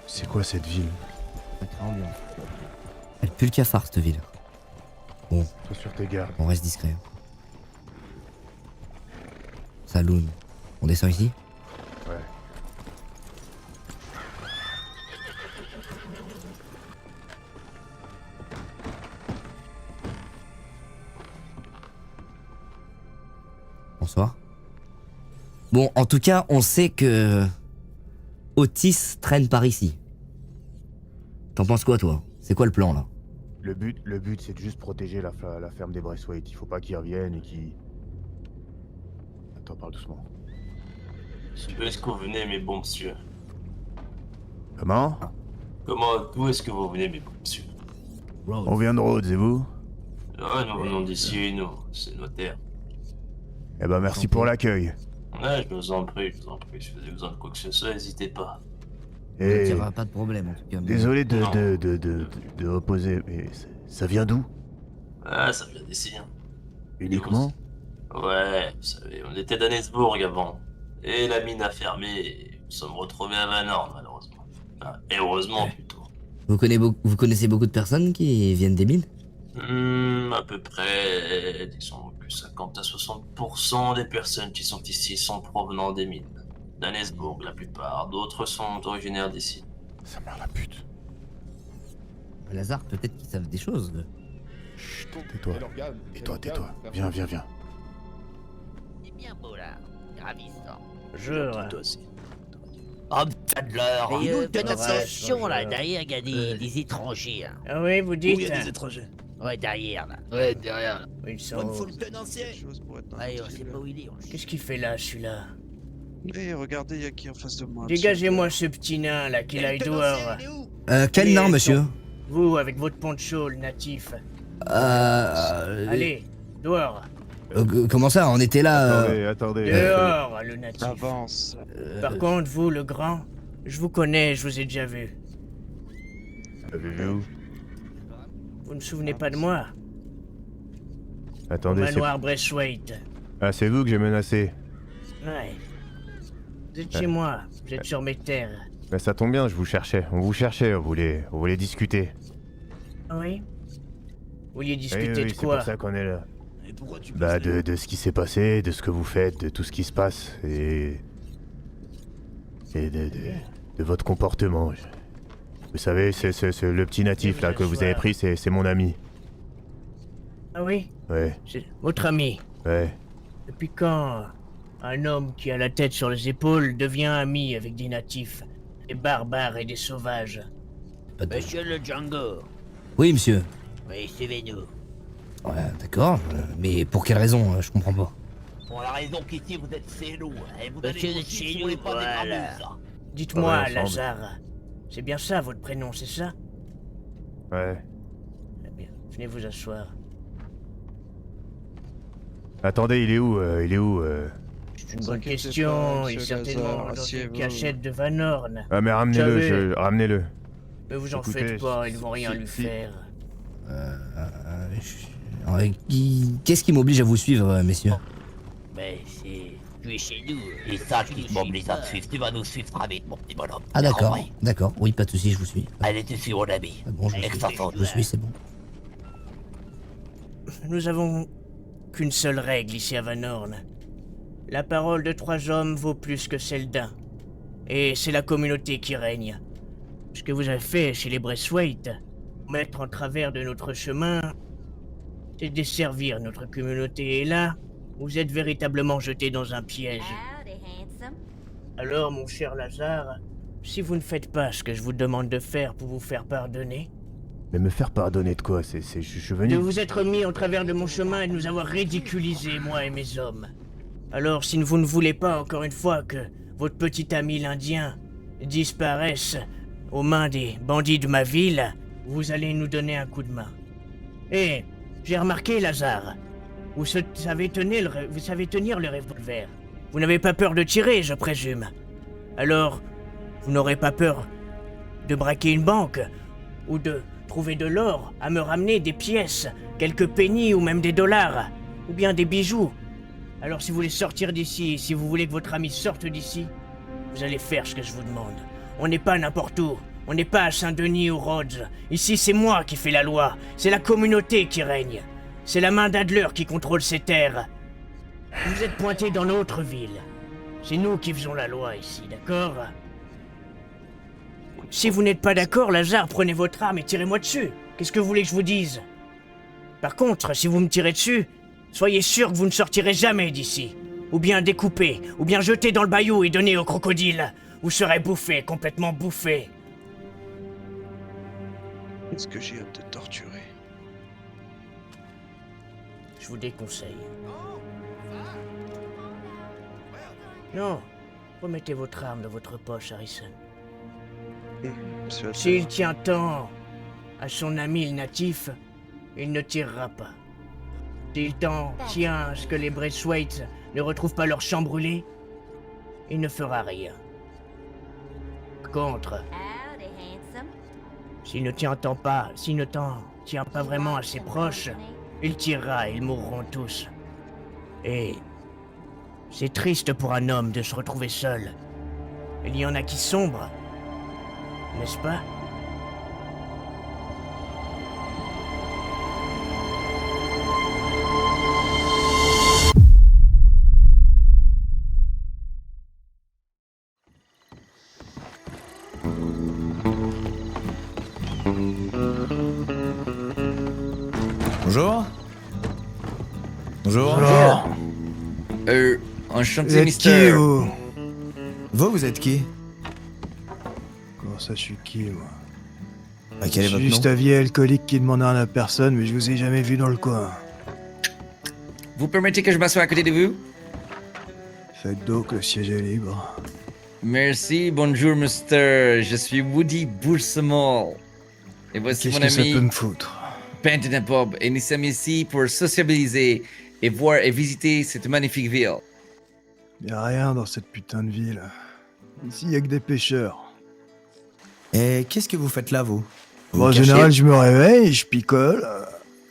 C'est quoi cette ville? Sacrée ambiance. Elle pue le cafard cette ville. Bon, Toi sur tes gardes. on reste discret. Saloon. On descend ici? Ouais. Bonsoir. Bon, en tout cas, on sait que Otis traîne par ici. T'en penses quoi, toi? C'est quoi le plan, là? Le but c'est de juste protéger la ferme des Braithwaite. Il faut pas qu'ils reviennent et qu'ils... Attends, parle doucement. D'où est-ce que vous venez, mes bons monsieur? Comment? D'où est-ce que vous venez, mes bons monsieur? On vient de Rhodes, et vous? Ah, nous venons d'ici, nous, c'est nos terres. Eh ben merci pour l'accueil. Ouais, je vous en prie, si vous avez besoin de quoi que ce soit, n'hésitez pas. Il Et... n'y aura pas de problème, en tout cas. Désolé Non. de opposer, mais ça vient d'où? Ah, ça vient d'ici, hein. Uniquement? Ouais, vous savez, on était d'Annesburg avant. Et la mine a fermé, et nous sommes retrouvés à Van Horn, malheureusement. Ah, et heureusement, plutôt. Vous connaissez beaucoup de personnes qui viennent des mines? À peu près, disons que 50 à 60% des personnes qui sont ici sont provenant des mines. D'Annesburg, la plupart. D'autres sont originaires d'ici. Ça mère la pute. Lazare, peut-être qu'ils savent des choses. Chut, tais-toi. Tais-toi. Viens. C'est bien beau là, ravissant. Bonjour. Toi aussi. Oh putain de l'heure. Et Nous, bonjour, faites attention là, bonjour. derrière il y a des étrangers. Hein. Ah oui, vous dites? étrangers. Ouais, derrière là. Ouais, derrière. Oui, ils sont... tenancier. Ouais, on sait pas où il est. Qu'est-ce qu'il fait là, celui-là? Et regardez, il y a qui en face de moi. Dégagez-moi ce petit nain là, qui aille dehors. Quel nom, monsieur? Vous, avec votre poncho, le natif. Euh... Allez, dehors. Comment ça? On était là... Attendez. Dehors, le natif. Avance. Par contre, vous, le grand, je vous connais, je vous ai déjà vu. Avez vu où? Vous ne vous souvenez pas de moi? Au Attendez, c'est... manoir Braithwaite. Ah, c'est vous que j'ai menacé. Ouais. Vous êtes chez moi, vous êtes sur mes terres. Mais ça tombe bien, je vous cherchais. On vous cherchait, on voulait discuter. Ah oui? Vous vouliez discuter oui, de c'est quoi? pour ça qu'on est là. Bah, de ce qui s'est passé, de ce que vous faites, de tout ce qui se passe, et de votre comportement. Vous savez, c'est le petit natif là que vous avez pris, c'est mon ami. Ah oui? Ouais, C'est votre ami. ouais. Depuis quand un homme qui a la tête sur les épaules devient ami avec des natifs, des barbares et des sauvages? Monsieur le Django. Oui, monsieur. Oui, suivez-nous. Ouais, d'accord. Mais pour quelle raison? Je comprends pas. Pour la raison qu'ici vous êtes chez nous. Et vous Monsieur êtes chez nous, voilà. Dites-moi, Travaille ensemble. Lazare, c'est bien ça votre prénom, c'est ça? Ouais. Eh bien, venez vous asseoir. Attendez, il est où C'est une Vous bonne inquiétez question, pas, il est monsieur certainement Lazare, dans une asseyez-vous. cachette de Van Horn. Ah, mais Savez- ramenez-le. Mais vous en Écoutez, faites pas, ils vont rien si- lui si- faire. Qu'est-ce qui m'oblige à vous suivre, messieurs? Mais c'est... Tu es chez nous. Et ça, qui m'oblige à te suivre. Tu vas nous suivre avec mon petit bonhomme. Ah d'accord, Ouais. d'accord. Oui, pas de soucis, je vous suis. Allez, tu suis mon ami. Ah bon, je vous suis, c'est bon. Nous avons qu'une seule règle ici à Van Horn. La parole de 3 hommes vaut plus que celle d'un. Et c'est la communauté qui règne. Ce que vous avez fait chez les Braithwaite, mettre en travers de notre chemin, c'est desservir notre communauté. Et là, vous êtes véritablement jeté dans un piège. Alors, mon cher Lazare, si vous ne faites pas ce que je vous demande de faire pour vous faire pardonner, Mais me faire pardonner de quoi? Je suis venu... de vous être mis en travers de mon chemin et de nous avoir ridiculisés, moi et mes hommes. Alors, si vous ne voulez pas, encore une fois, que votre petit ami l'Indien disparaisse aux mains des bandits de ma ville, vous allez nous donner un coup de main. Et j'ai remarqué, Lazare, vous savez tenir le revolver. Vous n'avez pas peur de tirer, je présume. Alors, vous n'aurez pas peur de braquer une banque ou de trouver de l'or à me ramener des pièces, quelques pennies ou même des dollars, ou bien des bijoux. Alors si vous voulez sortir d'ici, si vous voulez que votre ami sorte d'ici, vous allez faire ce que je vous demande. On n'est pas n'importe où, on n'est pas à Saint-Denis ou Rhodes. Ici c'est moi qui fais la loi, c'est la communauté qui règne. C'est la main d'Adler qui contrôle ces terres. Vous êtes pointés dans notre ville. C'est nous qui faisons la loi ici, d'accord? Si vous n'êtes pas d'accord, Lazare, prenez votre arme et tirez-moi dessus. Qu'est-ce que vous voulez que je vous dise? Par contre, si vous me tirez dessus, soyez sûr que vous ne sortirez jamais d'ici. Ou bien découpé, ou bien jeté dans le bayou et donné au crocodile. Vous serez bouffé, complètement bouffé. Est-ce que j'ai hâte de torturer? Je vous déconseille. Non, remettez votre arme dans votre poche, Harrison. Monsieur S'il Adler, tient tant à son ami le natif, il ne tirera pas. S'il tient à ce que les Braithwaite ne retrouvent pas leur champ brûlé, il ne fera rien. Par contre, s'il ne tient pas vraiment à ses proches, il tirera et ils mourront tous. Et c'est triste pour un homme de se retrouver seul. Il y en a qui sombrent, n'est-ce pas? Bonjour. Bonjour. Enchanté, Vous êtes qui, vous? Vous êtes qui? Comment ça, je suis qui, moi? Quel est Je votre suis juste nom? un vieil alcoolique qui demande rien à personne, mais je vous ai jamais vu dans le coin. Vous permettez que je m'assoie à côté de vous? Faites donc, le siège est libre. Merci, bonjour, Mister. Je suis Woody Boursemol. Et voici Qu'est-ce mon que ça ami peut me foutre? Benton Bob. Et nous sommes ici pour sociabiliser et voir et visiter cette magnifique ville. Y'a rien dans cette putain de ville. Ici, y a que des pêcheurs. Et qu'est-ce que vous faites là, vous? Vous Bon, en cachez? général, je me réveille, je picole,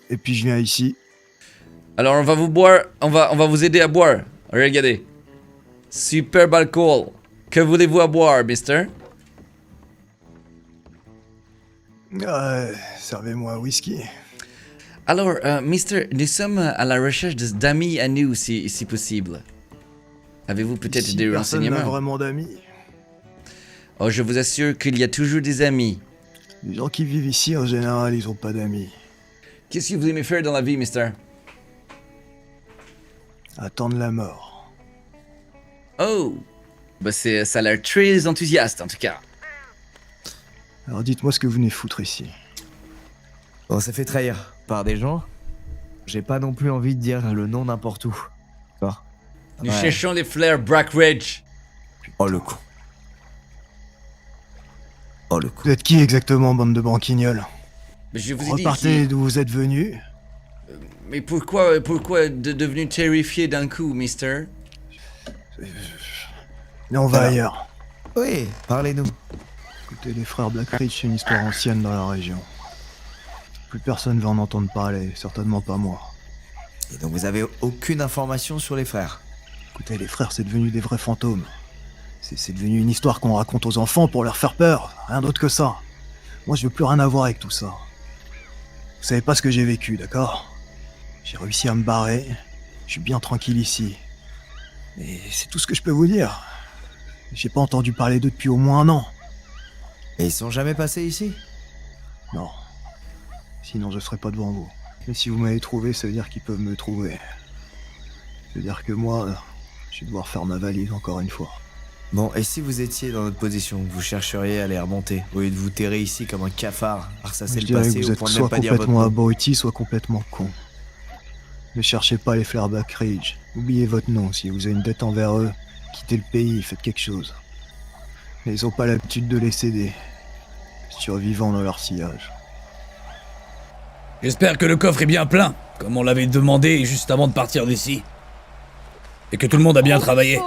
et puis je viens ici. Alors on va vous boire, on va vous aider à boire. Regardez. Superbe alcool. Que voulez-vous à boire, mister? Servez-moi un whisky. Alors, mister, nous sommes à la recherche d'amis à nous, si possible. Avez-vous peut-être Ici, des personne n'a renseignements? vraiment d'amis. Oh, je vous assure qu'il y a toujours des amis. Les gens qui vivent ici, en général, ils ont pas d'amis. Qu'est-ce que vous aimez faire dans la vie, mister? Attendre la mort. Oh! Bah ça a l'air très enthousiaste, en tout cas. Alors dites-moi ce que vous venez foutre ici. Bon, ça fait trahir par des gens. J'ai pas non plus envie de dire le nom n'importe où. D'accord? Nous Ouais. cherchons les frères Brackridge. Oh le con. Oh le con. Vous êtes qui exactement, bande de branquignoles? Mais je vous ai dit Repartez ici. d'où vous êtes venus. Mais pourquoi devenu terrifié d'un coup, mister? Et on va Alors. ailleurs. Oui, parlez-nous. Écoutez, les frères Blackridge, c'est une histoire ancienne dans la région. Plus personne va en entendre parler, certainement pas moi. Et donc vous avez aucune information sur les frères? Écoutez, les frères, c'est devenu des vrais fantômes. C'est devenu une histoire qu'on raconte aux enfants pour leur faire peur, rien d'autre que ça. Moi, je veux plus rien avoir avec tout ça. Vous savez pas ce que j'ai vécu, d'accord? J'ai réussi à me barrer, je suis bien tranquille ici. Et c'est tout ce que je peux vous dire. J'ai pas entendu parler d'eux depuis au moins un an. Et ils sont jamais passés ici? Non. Sinon, je serais pas devant vous. Mais si vous m'avez trouvé, ça veut dire qu'ils peuvent me trouver. Ça veut dire que moi, je vais devoir faire ma valise encore une fois. Bon, et si vous étiez dans notre position, vous chercheriez à les remonter, au lieu de vous terrer ici comme un cafard, à ressasser Je le dirais que passé vous au êtes point de même soit pas dire votre complètement nom? abruti, soit complètement con. Ne cherchez pas les frères Blackridge. Oubliez votre nom. Si vous avez une dette envers eux, quittez le pays, faites quelque chose. Mais ils ont pas l'habitude de laisser des survivants dans leur sillage. J'espère que le coffre est bien plein, comme on l'avait demandé juste avant de partir d'ici. Et que tout le monde a bien travaillé.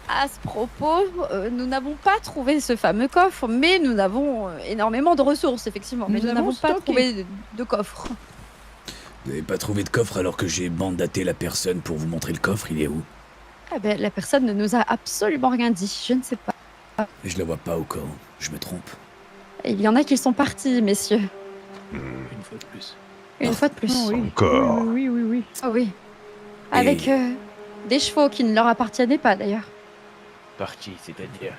À ce propos, nous n'avons pas trouvé ce fameux coffre, mais nous avons énormément de ressources, effectivement. Mais nous n'avons pas trouvé de coffre. Vous n'avez pas trouvé de coffre alors que j'ai mandaté la personne pour vous montrer le coffre, il est où? Ah ben, la personne ne nous a absolument rien dit, je ne sais pas. Et je la vois pas au camp, je me trompe. Il y en a qui sont partis, messieurs. Une fois de plus. Une fois de plus. Oh, oui. Encore. Oui. Oh oui. Avec des chevaux qui ne leur appartenaient pas, d'ailleurs. Parti, c'est-à-dire.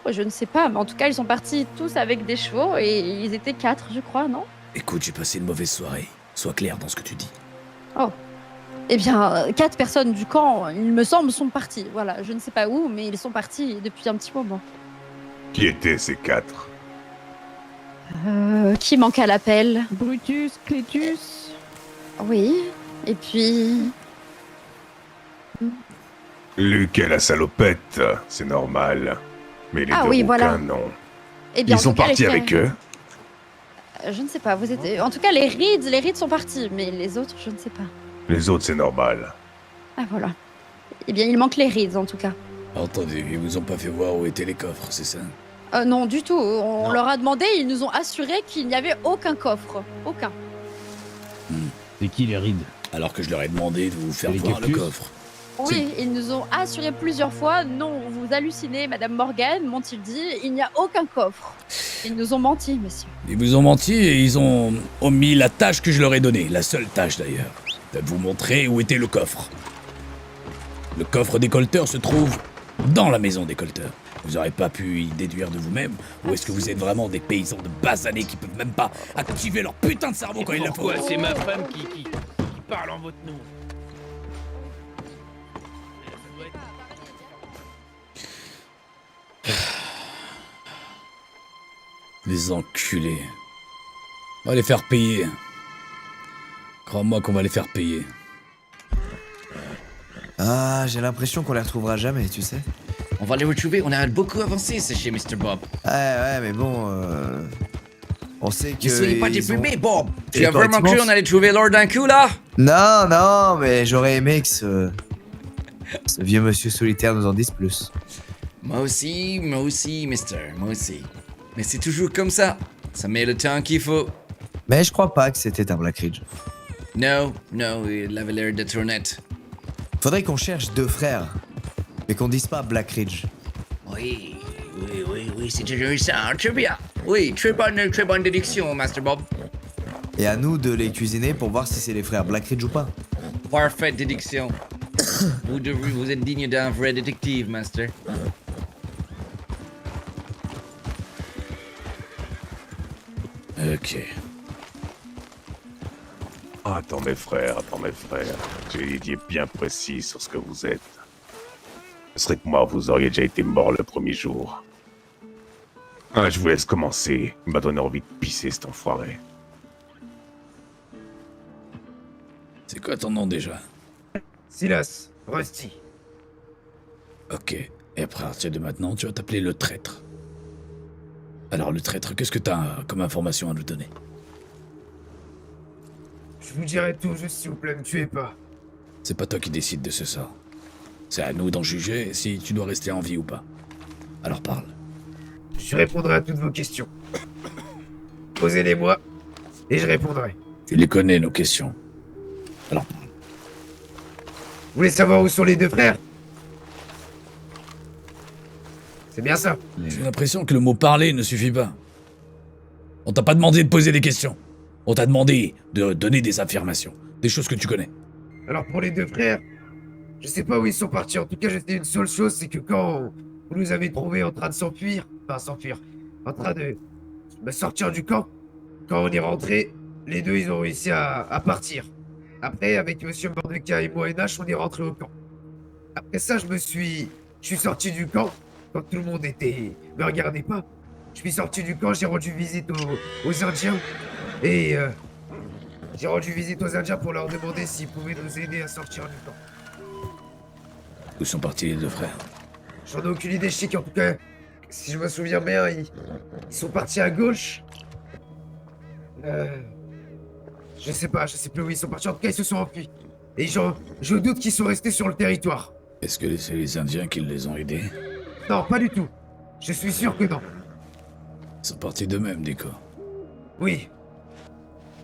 Oh, je ne sais pas, mais en tout cas, ils sont partis tous avec des chevaux et ils étaient 4, je crois, non? Écoute, j'ai passé une mauvaise soirée. Sois clair dans ce que tu dis. Oh. Eh bien, 4 personnes du camp, il me semble, sont parties. Voilà, je ne sais pas où, mais ils sont partis depuis un petit moment. Qui étaient ces 4? Qui manque à l'appel? Brutus, Clétus. Oui. Et puis... Luc et la salopette, c'est normal. Mais les Ah deux oui, rouquins, voilà. non. Eh bien, Ils en sont tout cas, partis les avec eux? Je ne sais pas, vous êtes... En tout cas, les Reeds sont partis, mais les autres, je ne sais pas. Les autres, c'est normal. Ah, voilà. Eh bien, il manque les Reeds, en tout cas. Attendez, ils vous ont pas fait voir où étaient les coffres, c'est ça? Non, du tout. On leur a demandé, ils nous ont assuré qu'il n'y avait aucun coffre. Aucun. C'est qui les rides? Alors que je leur ai demandé de vous faire Les voir le cactus coffre. Oui, ils nous ont assuré plusieurs fois. Non, vous hallucinez, Madame Morgan, m'ont-ils dit, il n'y a aucun coffre. Ils nous ont menti, messieurs. Ils vous ont menti et ils ont omis la tâche que je leur ai donnée, la seule tâche d'ailleurs. De vous montrer où était le coffre. Le coffre décolleteur se trouve dans la maison décolleteur. Vous aurez pas pu y déduire de vous-même? Ou est-ce que vous êtes vraiment des paysans de bas années qui peuvent même pas activer leur putain de cerveau quand il le faut? Pourquoi c'est ma femme qui parle en votre nom? Les enculés. On va les faire payer. Crois-moi qu'on va les faire payer. Ah, j'ai l'impression qu'on les retrouvera jamais, tu sais. On va les retrouver, on a beaucoup avancé, c'est chez Mr. Bob. Ouais, mais bon, on sait que... Ne soyez pas déprimé, Bob. Et Tu as vraiment cru on allait trouver l'or d'un coup, là? Non, mais j'aurais aimé que ce vieux monsieur solitaire nous en dise plus. Moi aussi, mister, moi aussi. Mais c'est toujours comme ça. Ça met le temps qu'il faut. Mais je crois pas que c'était un Black Ridge. Non, il avait l'air d'être honnête. Faudrait qu'on cherche 2 frères, mais qu'on dise pas Black Ridge. Oui, c'est toujours ça, très bien. Oui, très bonne déduction, Master Bob. Et à nous de les cuisiner pour voir si c'est les frères Black Ridge ou pas. Parfaite déduction. vous êtes digne d'un vrai détective, Master. Ok. Attends mes frères. J'ai une idée bien précise sur ce que vous êtes. Ce serait que moi, vous auriez déjà été mort le premier jour. Ah, je vous laisse commencer. Il m'a donné envie de pisser, cet enfoiré. C'est quoi ton nom déjà? Silas, Rusty. Ok. Et à partir de maintenant, tu vas t'appeler le traître. Alors le traître, qu'est-ce que t'as comme information à nous donner? Je vous dirai tout, juste s'il vous plaît, me tuez pas. C'est pas toi qui décides de ce sort. C'est à nous d'en juger si tu dois rester en vie ou pas. Alors parle. Je répondrai à toutes vos questions. Posez-les-moi, et je répondrai. Tu les connais, nos questions. Alors parle. Vous voulez savoir où sont les 2 frères? C'est bien ça. J'ai l'impression que le mot parler ne suffit pas. On t'a pas demandé de poser des questions. On t'a demandé de donner des affirmations. Des choses que tu connais. Alors pour les 2 frères, je sais pas où ils sont partis. En tout cas, je sais une seule chose, c'est que quand vous nous avez trouvés en train de s'enfuir, en train de sortir du camp, quand on est rentré, les 2 ils ont réussi à partir. Après, avec Monsieur Mordecai et moi et Nash, on est rentré au camp. Après ça, je suis sorti du camp quand tout le monde me regardait pas. Je suis sorti du camp, j'ai rendu visite aux Indiens et j'ai rendu visite aux Indiens pour leur demander s'ils pouvaient nous aider à sortir du camp. Où sont partis les 2 frères? J'en ai aucune idée, je sais qu'en tout cas, si je me souviens bien, ils sont partis à gauche. Je sais plus où ils sont partis, en tout cas ils se sont enfuis. Et je doute qu'ils sont restés sur le territoire. Est-ce que c'est les Indiens qui les ont aidés? Non, pas du tout. Je suis sûr que non. Ils sont partis d'eux-mêmes, Déco. Oui.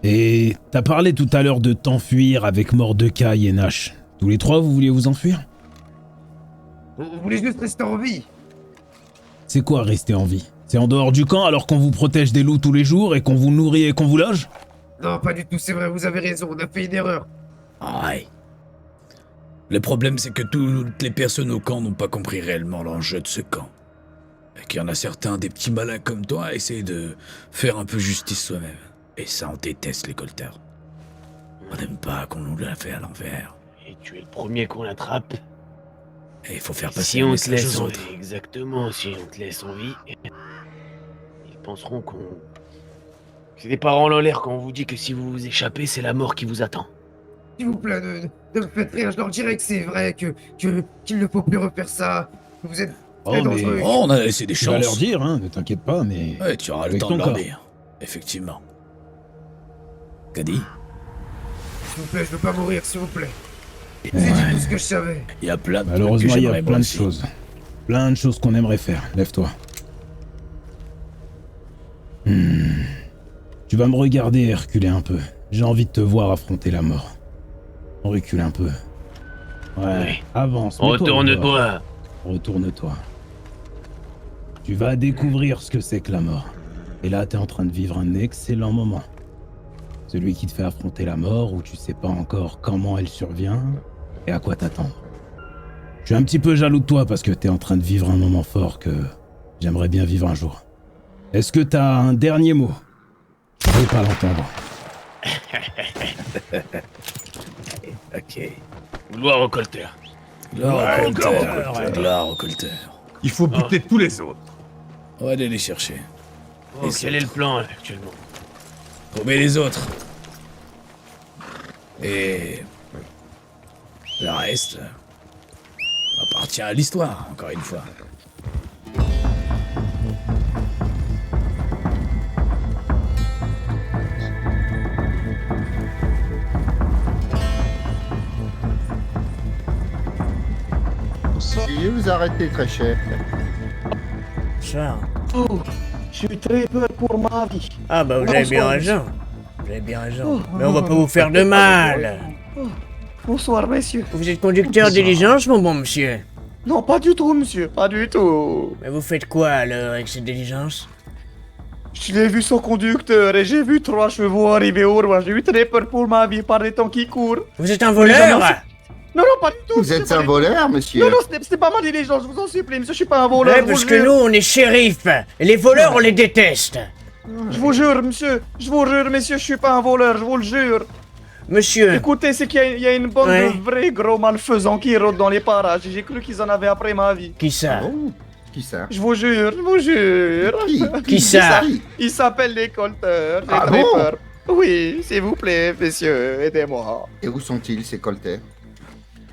Et t'as parlé tout à l'heure de t'enfuir avec Mordecai et Nash. Tous les trois, vous vouliez vous enfuir? Vous voulez juste rester en vie? C'est quoi rester en vie? C'est en dehors du camp alors qu'on vous protège des loups tous les jours et qu'on vous nourrit et qu'on vous loge? Non, pas du tout, c'est vrai, vous avez raison, on a fait une erreur. Ouais. Le problème, c'est que toutes les personnes au camp n'ont pas compris réellement l'enjeu de ce camp. Et qu'il y en a certains, des petits malins comme toi, essayent de faire un peu justice soi-même. Et ça, on déteste les colteurs. On n'aime pas qu'on nous la fait à l'envers. Et tu es le premier qu'on attrape. Et il faut faire passer Si un on te message laisse aux en autres. vie, exactement, si on te laisse en vie, ils penseront qu'on... C'est des paroles en l'air quand on vous dit que si vous vous échappez, c'est la mort qui vous attend. S'il vous plaît, ne me faites rien, je leur dirai que c'est vrai, qu'il ne faut plus refaire ça. Que vous êtes très dangereux. Oh, on a laissé des Tu vas chances. leur dire, hein, ne t'inquiète pas, mais... Ouais, tu auras le avec temps ton de leur corps. dire. Effectivement. Caddy? S'il vous plaît, je veux pas mourir, s'il vous plaît. Je vous ai dit tout ce que je savais. Il y a plein de trucs que Malheureusement, il y a j'aimerais plein moi de aussi. choses. Plein de choses qu'on aimerait faire. Lève-toi. Tu vas me regarder et reculer un peu. J'ai envie de te voir affronter la mort. On recule un peu. Ouais, Oui. avance. mets-toi au bord. Retourne-toi. Retourne-toi. Tu vas découvrir ce que c'est que la mort. Et là, t'es en train de vivre un excellent moment. Celui qui te fait affronter la mort où tu sais pas encore comment elle survient et à quoi t'attendre. Je suis un petit peu jaloux de toi parce que t'es en train de vivre un moment fort que j'aimerais bien vivre un jour. Est-ce que t'as un dernier mot? Je veux pas l'entendre. Ok. Gloire au colteur. Gloire au gloire au colteur. colteur. Gloire au colteur. Il faut buter tous les autres. On va aller les chercher. Oh, Et quel est le plan actuellement? Trouver les autres. Et... le reste... appartient à l'histoire, encore une fois. Veuillez vous arrêter, très cher. Ça. Oh, je suis très peur pour ma vie. Ah bah vous avez bien raison. Vous avez bien raison. Mais on va pas vous faire de mal. Bonsoir, messieurs. Vous êtes conducteur de diligence, mon bon monsieur? Non, pas du tout, monsieur, pas du tout. Mais vous faites quoi alors avec cette diligence? Je l'ai vu son conducteur et j'ai vu 3 chevaux arriver au roi. J'ai eu très peur pour ma vie par les temps qui courent. Vous êtes un voleur? Non, non, pas du tout. Vous êtes un voleur, monsieur? Non, non, c'était pas ma diligence, je vous en supplie, monsieur, je suis pas un voleur. Ouais, je parce vous que jure. nous, on est shérif. Et les voleurs, on les déteste. Je vous jure, monsieur, je vous jure, messieurs, je suis pas un voleur, je vous le jure. Monsieur. Écoutez, c'est qu'il y a une bande Ouais. de vrais gros malfaisants qui rôdent dans les parages. J'ai cru qu'ils en avaient après ma vie. Qui ça? Qui ça? Je vous jure, je vous jure. Qui ça? Ils s'appellent les colteurs, j'ai Ah très bon? peur. Oui, s'il vous plaît, messieurs, aidez-moi. Et où sont-ils, ces colters?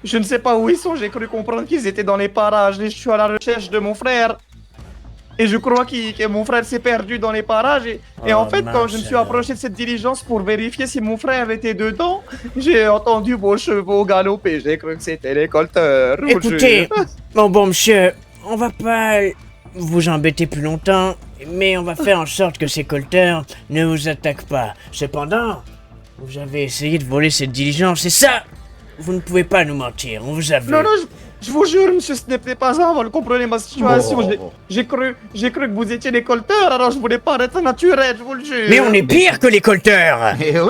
Je ne sais pas où ils sont, j'ai cru comprendre qu'ils étaient dans les parages et je suis à la recherche de mon frère. Et je crois que mon frère s'est perdu dans les parages et en fait, quand je me suis approché de cette diligence pour vérifier si mon frère était dedans, j'ai entendu vos chevaux galoper, j'ai cru que c'était les colteurs. je vous Écoutez, jure. mon bon monsieur, on va pas vous embêter plus longtemps, mais on va faire en sorte que ces colteurs ne vous attaquent pas. Cependant, vous avez essayé de voler cette diligence, et ça, vous ne pouvez pas nous mentir, on vous a vu. Non, non, je vous jure, monsieur, ce n'était pas ça, vous comprenez ma situation. J'ai cru que vous étiez les colteurs, alors je voulais paraître naturel, je vous le jure. Mais on est pire que les colteurs. Eh oui.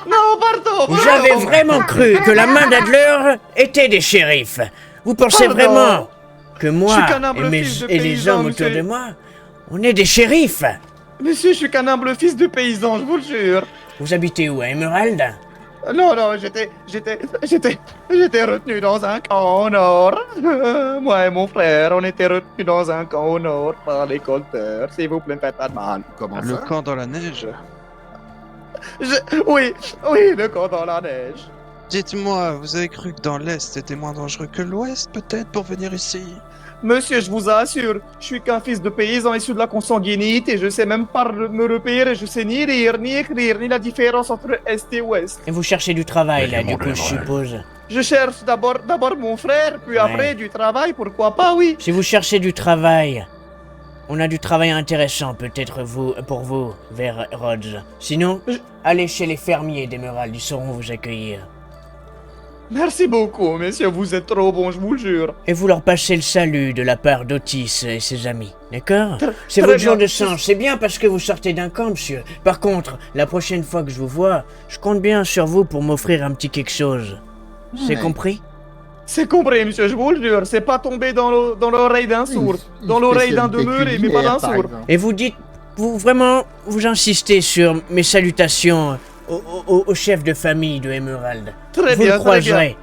Non, pardon. Vous avez vraiment cru que la main d'Adler était des shérifs. Vous pensez Pardon. vraiment que moi Je suis qu'un humble fils de et les paysan, hommes autour monsieur. de moi, on est des shérifs? Monsieur, je suis qu'un humble fils de paysan, je vous le jure. Vous habitez où, à Emerald? Non, non, j'étais retenu dans un camp au nord. Moi et mon frère, on était retenus dans un camp au nord par les colteurs. S'il vous plaît, ne faites pas de mal. Comment Le ça? camp dans la neige? Oui, le camp dans la neige. Dites-moi, vous avez cru que dans l'Est c'était moins dangereux que l'Ouest, peut-être, pour venir ici? Monsieur, je vous assure, je suis qu'un fils de paysan issu de la consanguinité. Je sais même pas me repérer, je sais ni lire, ni écrire, ni la différence entre Est et Ouest. Et vous cherchez du travail, là, du coup, je suppose. Je cherche d'abord mon frère, puis après du travail, pourquoi pas, oui. Si vous cherchez du travail, on a du travail intéressant peut-être pour vous, vers Rhodes. Sinon, allez chez les fermiers d'Emerald, ils sauront vous accueillir. Merci beaucoup, messieurs, vous êtes trop bons, je vous le jure. Et vous leur passez le salut de la part d'Otis et ses amis, d'accord? C'est très votre jour bien. de change, c'est bien parce que vous sortez d'un camp, monsieur. Par contre, la prochaine fois que je vous vois, je compte bien sur vous pour m'offrir un petit quelque chose. C'est compris? C'est compris, monsieur, je vous le jure, c'est pas tombé dans l'oreille d'un sourd. Dans l'oreille d'un demeuré, mais pas d'un sourd. Et vous dites, vous insistez sur mes salutations au chef de famille de Emerald. Très vous bien, le croiserez.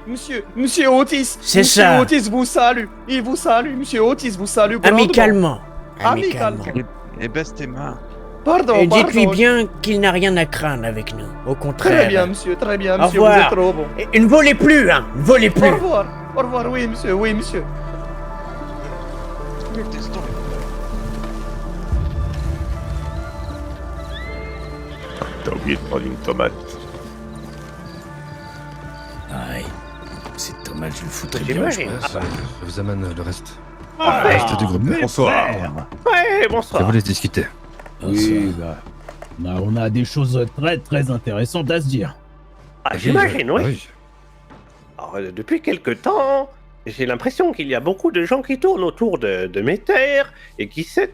Monsieur Otis. C'est ça. Monsieur Otis vous salue. Il vous salue, monsieur Otis vous salue grandement. Amicalement. Et baisse tes mains. Pardon, Et dites-lui pardon. bien qu'il n'a rien à craindre avec nous. Au contraire. Très bien, monsieur, Au vous revoir. êtes trop bon. Et ne volez plus, hein. Ne volez plus. Au revoir, oui, monsieur, oui, monsieur. T'as oublié de prendre une tomate. Aïe. Cette tomate, je le foutrais bien, je J'imagine. pense. Je vous amène le reste. Ah, Le reste du groupe. Bonsoir. Je Ouais, vous bonsoir. laisse discuter. Oui, on a des choses très très intéressantes à se dire. Ah, j'imagine, oui. Alors, depuis quelque temps, j'ai l'impression qu'il y a beaucoup de gens qui tournent autour de mes terres et qui essaient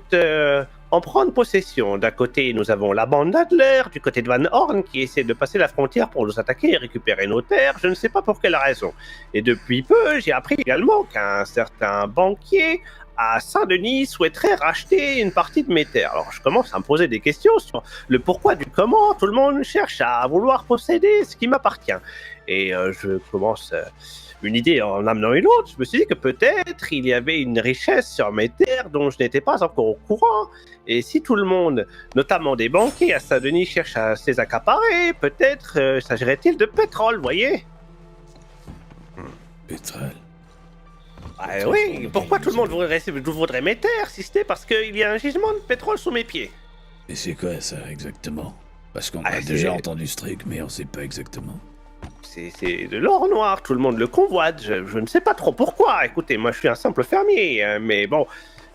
en prendre possession. D'un côté, nous avons la bande d'Adler, du côté de Van Horn, qui essaie de passer la frontière pour nous attaquer et récupérer nos terres, je ne sais pas pour quelle raison. Et depuis peu, j'ai appris également qu'un certain banquier à Saint-Denis souhaiterait racheter une partie de mes terres. Alors je commence à me poser des questions sur le pourquoi du comment. Tout le monde cherche à vouloir posséder ce qui m'appartient. Et je commence une idée en amenant une autre. Je me suis dit que peut-être il y avait une richesse sur mes terres dont je n'étais pas encore au courant. Et si tout le monde, notamment des banquiers à Saint-Denis, cherche à se les accaparer, peut-être s'agirait-il de pétrole, voyez? Pétrole. Ah oui, pourquoi tout le monde voudrait mes terres si c'était parce qu'il y a un gisement de pétrole sous mes pieds? Et c'est quoi ça exactement? Parce qu'on Ah, a c'est- déjà entendu ce truc, mais on sait pas exactement. C'est de l'or noir, tout le monde le convoite, je ne sais pas trop pourquoi. Écoutez, moi je suis un simple fermier, hein, mais bon,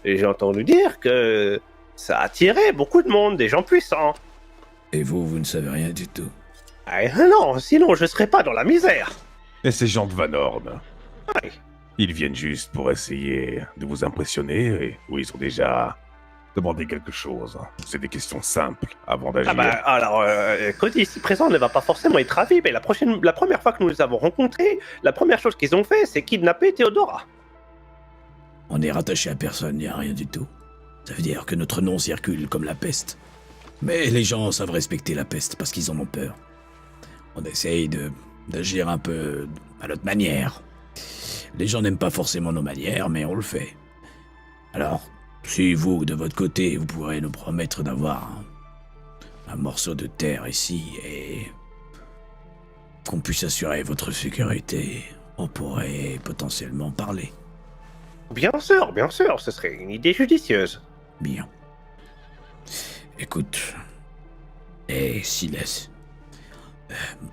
j'ai entendu dire que ça attirait beaucoup de monde, des gens puissants. Et vous ne savez rien du tout. Ah non, sinon je serais pas dans la misère. Et ces gens de Van Horn, Oui. ils viennent juste pour essayer de vous impressionner ou ils ont déjà demandé quelque chose. C'est des questions simples avant d'agir. Ah bah, alors, Cody ici présent ne va pas forcément être ravi, mais la première fois que nous les avons rencontrés, la première chose qu'ils ont fait, c'est kidnapper Theodora. On est rattaché à personne, y a rien du tout. Ça veut dire que notre nom circule comme la peste. Mais les gens savent respecter la peste parce qu'ils en ont peur. On essaye d'agir un peu à notre manière. Les gens n'aiment pas forcément nos manières, mais on le fait. Alors, si vous, de votre côté, vous pourrez nous promettre d'avoir un morceau de terre ici et qu'on puisse assurer votre sécurité, on pourrait potentiellement parler. Bien sûr, ce serait une idée judicieuse. Bien. Écoute, et Silas,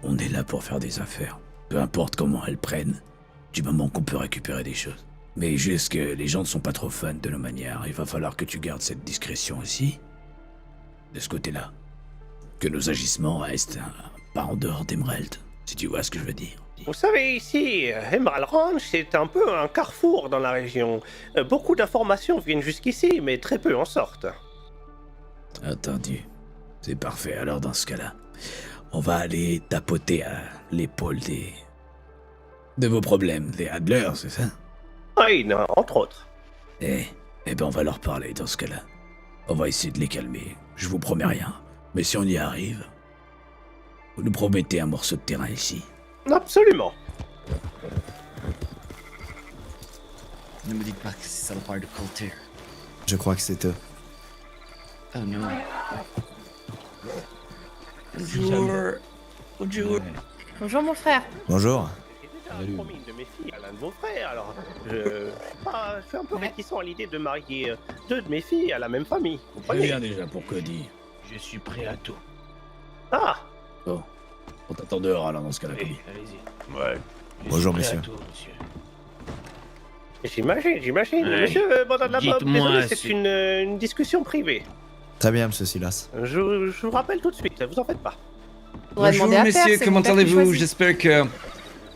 on est là pour faire des affaires. Peu importe comment elles prennent, du moment qu'on peut récupérer des choses. Mais juste que les gens ne sont pas trop fans de nos manières, il va falloir que tu gardes cette discrétion aussi. De ce côté-là. Que nos agissements restent pas en dehors d'Emerald, si tu vois ce que je veux dire. Vous savez, ici, Emerald Ranch, c'est un peu un carrefour dans la région. Beaucoup d'informations viennent jusqu'ici, mais très peu en sortent. Entendu. C'est parfait, alors dans ce cas-là, on va aller tapoter à l'épaule de vos problèmes, des Adler, c'est ça? Oui, non, entre autres. Eh ben on va leur parler dans ce cas-là. On va essayer de les calmer. Je vous promets rien, mais si on y arrive, vous nous promettez un morceau de terrain ici. Absolument. Ne me dites pas que c'est ça la part de Coulter. Je crois que c'est eux. Oh non. Bonjour. Bonjour. Bonjour mon frère. Bonjour. J'ai déjà promis une de mes filles à l'un de vos frères, alors je suis un peu réticent à l'idée de marier 2 de mes filles à la même famille. Vous Très comprenez? bien déjà pour Cody. Je suis prêt à tout. Ah! Bon. On t'attend dehors alors dans ce cas-là, Cody. Allez-y. Ouais. Bonjour, monsieur. J'imagine. Ouais. Monsieur Bandana Bob, Dites-moi désolé, c'est si- une discussion privée. Très bien, monsieur Silas. Je vous rappelle tout de suite, vous en faites pas. Bonjour messieurs, comment allez-vous? J'espère que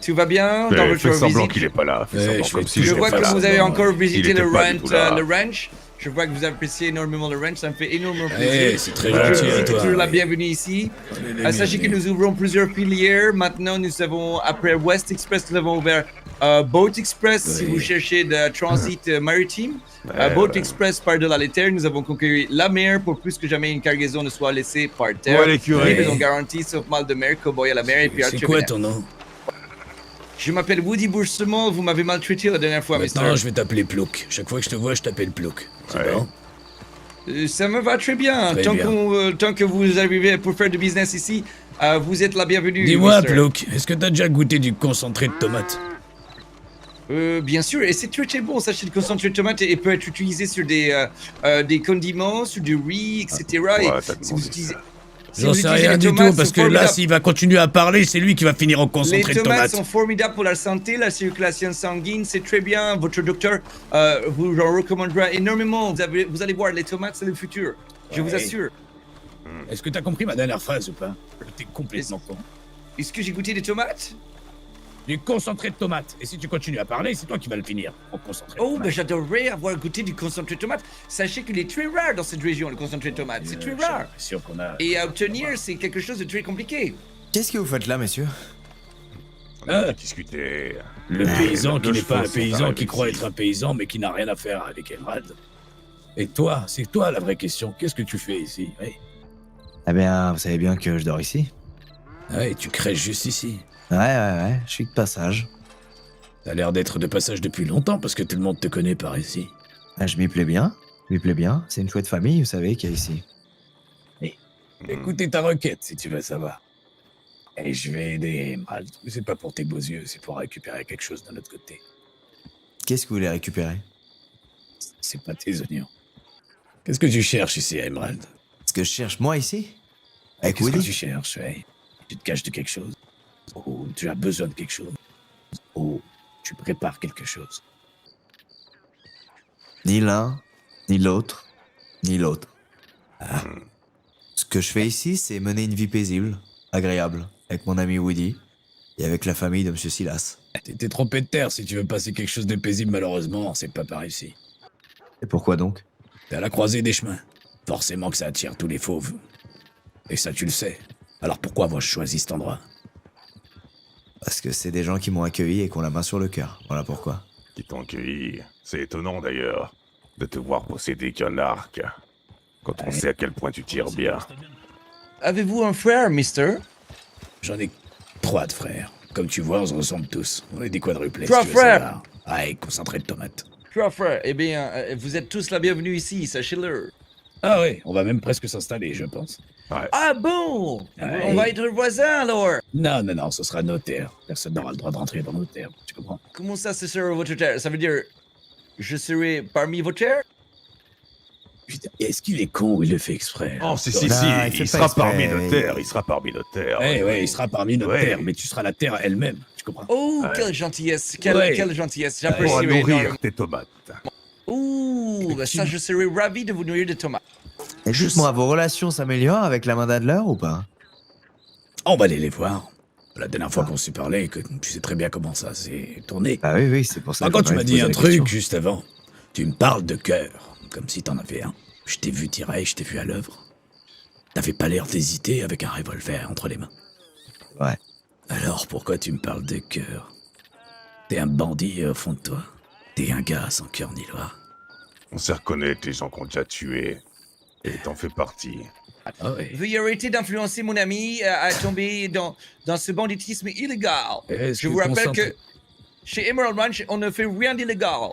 tout va bien dans votre Fais semblant visite. qu'il est pas là. Fais Ouais, semblant je comme vais si Je j'étais vois pas que là. vous avez encore visité était le pas du tout là. ranch. Je vois que vous appréciez énormément le ranch, ça me fait énormément Eh, plaisir. c'est très gentil Vous à êtes toi. toujours la ouais. bienvenue ici. Sachez que bienvenus. nous ouvrons plusieurs filières. Maintenant, nous avons, après West Express, nous avons ouvert Boat Express si Oui. vous cherchez de transit maritime. Ouais, Boat ouais. Express par-delà les terres. Nous avons conquis la mer pour plus que jamais une cargaison ne soit laissée par terre. Ouais, l'écureuil. Livraison garantie, sauf mal de mer, cowboy à la mer et puis C'est quoi ton nom? Je m'appelle Woody Boursemont, vous m'avez maltraité la dernière fois, Maintenant, mister. je vais t'appeler Plouk. Chaque fois que je te vois, je t'appelle Plouk. C'est Ouais. bon? Ça me va très bien. Très Tant, bien. tant que vous arrivez pour faire du business ici, vous êtes la bienvenue. Dis-moi, mister. Plouk, est-ce que t'as déjà goûté du concentré de tomate? Bien sûr, et c'est très bon. Sachez le concentré de tomate et peut être utilisé sur des condiments, sur du riz, etc. Et Ouais, t'as si vous demandé utilisez, ça. si J'en vous sais utilisez rien les du tomates, tout, parce sont que là, formidables. s'il va continuer à parler, c'est lui qui va finir en Les concentré de tomates tomate. sont formidables pour la santé, la circulation sanguine, c'est très bien. Votre docteur vous en recommandera énormément. Vous allez voir, les tomates, c'est le futur. Je vous Ouais. assure. Est-ce que t'as compris ma dernière phrase ou pas? T'es complètement con. Est-ce que j'ai goûté des tomates? Du concentré de tomate. Et si tu continues à parler, c'est toi qui vas le finir en concentré de Oh, tomate. ben j'adorerais avoir goûté du concentré de tomate. Sachez qu'il est très rare dans cette région, le concentré de tomate. C'est très J'ai rare. l'impression qu'on a... Et à obtenir, c'est quelque chose de très compliqué. Qu'est-ce que vous faites là, messieurs? On a discuté. Le paysan qui Nos n'est pas un chevaux sont paysan, arrivés qui croit ici. être un paysan, mais qui n'a rien à faire avec Emerald. Et toi, c'est toi la vraie question. Qu'est-ce que tu fais ici? Oui. Eh bien, vous savez bien que je dors ici. Ouais, tu crèches juste ici. Ouais, je suis de passage. T'as l'air d'être de passage depuis longtemps parce que tout le monde te connaît par ici. Je m'y plais bien. C'est une chouette famille, vous savez, qu'il y a ici. Écoutez ta requête si tu veux savoir. Et je vais aider Emerald. Mais c'est pas pour tes beaux yeux, c'est pour récupérer quelque chose d'un autre côté. Qu'est-ce que vous voulez récupérer? C'est pas tes oignons. Qu'est-ce que tu cherches ici, Emerald? Ce que je cherche, moi, ici? Avec Qu'est-ce que Woody? tu cherches, ouais? Tu te caches de quelque chose? Ou tu as besoin de quelque chose? Ou tu prépares quelque chose? Ni l'un, ni l'autre, ni l'autre. Ce que je fais ici, c'est mener une vie paisible, agréable, avec mon ami Woody et avec la famille de Monsieur Silas. T'es trompé de terre si tu veux passer quelque chose de paisible, malheureusement, c'est pas par ici. Et pourquoi donc? T'es à la croisée des chemins. Forcément que ça attire tous les fauves. Et ça, tu le sais. Alors pourquoi avoir choisi cet endroit? Parce que c'est des gens qui m'ont accueilli et qui ont la main sur le cœur. Voilà pourquoi. Qui t'ont accueilli. C'est étonnant d'ailleurs de te voir posséder qu'un arc. Quand on sait à quel point tu tires bien. Avez-vous un frère, mister? J'en ai 3 de frères. Comme tu vois, on se ressemble tous. On est des quadruplets. 3 si tu veux frères. savoir. Ah, et concentré de tomates. 3 frères. Eh bien, vous êtes tous la bienvenue ici, sachez-le. Ah ouais, on va même presque s'installer, je pense. Ah bon? Ouais. On va être voisins alors. Non, ce sera notaire. Personne n'aura le droit de rentrer dans nos terres, tu comprends? Comment ça, ce sera votre terre? Ça veut dire, je serai parmi vos terres? Putain, est-ce qu'il est con ou il le fait exprès? Oh, si, il sera parmi nos terres, il sera parmi nos terres. Ouais, il sera parmi nos Ouais. terres, mais tu seras la terre elle-même, tu comprends? Oh, Ouais. quelle gentillesse, Ouais. quelle gentillesse, Pour j'apprécie nourrir énormément. tes tomates. Ouh, bah ça, je serais ravi de vous nourrir de tomates. Et justement, vos relations s'améliorent avec la main d'Adler ou pas? On va aller les voir. La dernière fois qu'on s'est parlé, que tu sais très bien comment ça s'est tourné. Ah oui, c'est pour ça Par que contre, tu j'aurais m'as dit posé un la truc question. juste avant. Tu me parles de cœur, comme si t'en avais un. Je t'ai vu tirer, je t'ai vu à l'œuvre. T'avais pas l'air d'hésiter avec un revolver entre les mains. Ouais. Alors pourquoi tu me parles de cœur? T'es un bandit au fond de toi. T'es un gars sans cœur ni loi. On sait reconnaître les gens qu'on a déjà tués. Et t'en fais partie. Ah ouais. Veuillez arrêter d'influencer mon ami à tomber dans ce banditisme illégal. Est-ce Je que vous rappelle concentre- que chez Emerald Ranch, on ne fait rien d'illégal.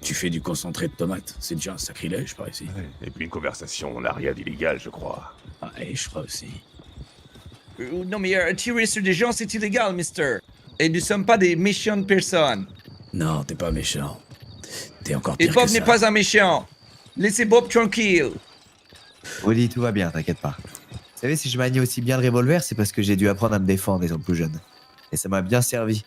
Tu fais du concentré de tomate. C'est déjà un sacrilège par ici. Et puis une conversation, on n'a rien d'illégal, je crois. Ah, et je crois aussi. Non, mais tirer sur des gens, c'est illégal, mister. Et nous ne sommes pas des méchantes personnes. Non, t'es pas méchant. T'es encore Et pire Bob que n'est ça. pas un méchant. Laissez Bob tranquille. Woody, tout va bien, t'inquiète pas. Vous savez, si je manie aussi bien le revolver, c'est parce que j'ai dû apprendre à me défendre étant plus jeune. Et ça m'a bien servi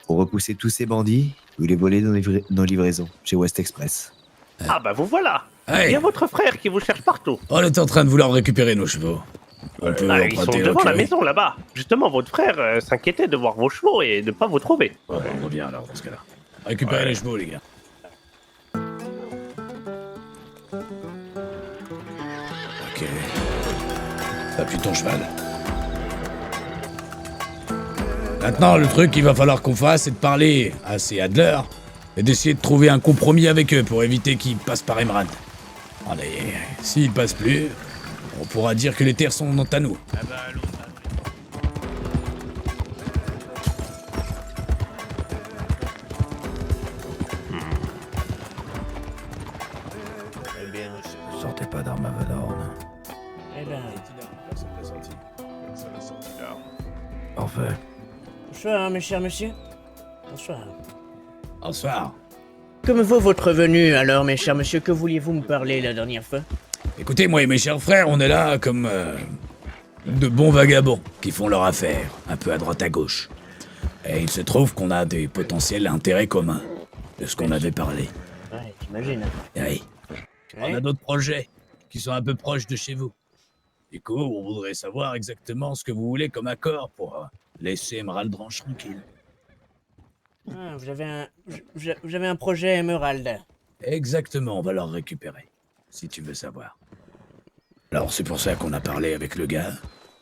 pour repousser tous ces bandits ou les voler nos livraisons chez West Express. Ah bah vous voilà. Hey. Il y a votre frère qui vous cherche partout. On est en train de vouloir récupérer nos chevaux. On peut Ils sont emprunter devant la Valkyrie. maison là-bas. Justement, votre frère s'inquiétait de voir vos chevaux et de ne pas vous trouver. Ouais, on revient alors dans ce cas-là. Récupérez les chevaux, les gars. Ok. Appuie ton cheval. Maintenant, le truc qu'il va falloir qu'on fasse, c'est de parler à ces Adler et d'essayer de trouver un compromis avec eux pour éviter qu'ils passent par Emerald. Allez, s'ils passent plus, on pourra dire que les terres sont à nous. Eh bien, Sortez pas d'armes à Vadorn. eh ben, Parfait. bonsoir, mes chers messieurs. Bonsoir. Bonsoir. Comme vaut votre venue, alors, mes chers messieurs, que vouliez-vous me parler la dernière fois? Écoutez, moi et mes chers frères, on est là comme de bons vagabonds qui font leur affaire, un peu à droite à gauche. Et il se trouve qu'on a des potentiels intérêts communs, de ce qu'on avait parlé. Ouais, t'imagines. Oui. On a d'autres projets qui sont un peu proches de chez vous. Du coup, on voudrait savoir exactement ce que vous voulez comme accord pour laisser Emerald Ranch tranquille. Ah, vous avez un projet Emerald. Exactement, on va leur récupérer, si tu veux savoir. Alors c'est pour ça qu'on a parlé avec le gars.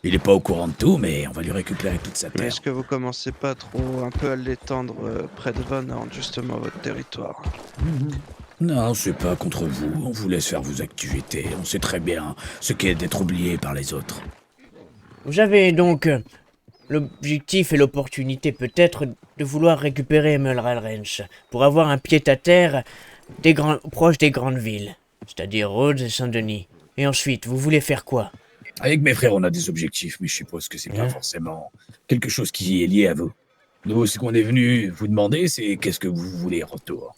Il est pas au courant de tout, mais on va lui récupérer toute sa Mais terre. est-ce que vous commencez pas trop un peu à l'étendre près de Van Horn, justement votre territoire? Non, c'est pas contre vous. On vous laisse faire vos activités. On sait très bien ce qu'est d'être oublié par les autres. Vous avez donc l'objectif et l'opportunité peut-être de vouloir récupérer Emerald Ranch pour avoir un pied-à-terre proche des grandes villes, c'est-à-dire Rhodes et Saint-Denis. Et ensuite, vous voulez faire quoi? Avec mes frères, on a des objectifs, mais je suppose que c'est pas forcément quelque chose qui est lié à vous. Nous, ce qu'on est venu vous demander, c'est qu'est-ce que vous voulez en retour.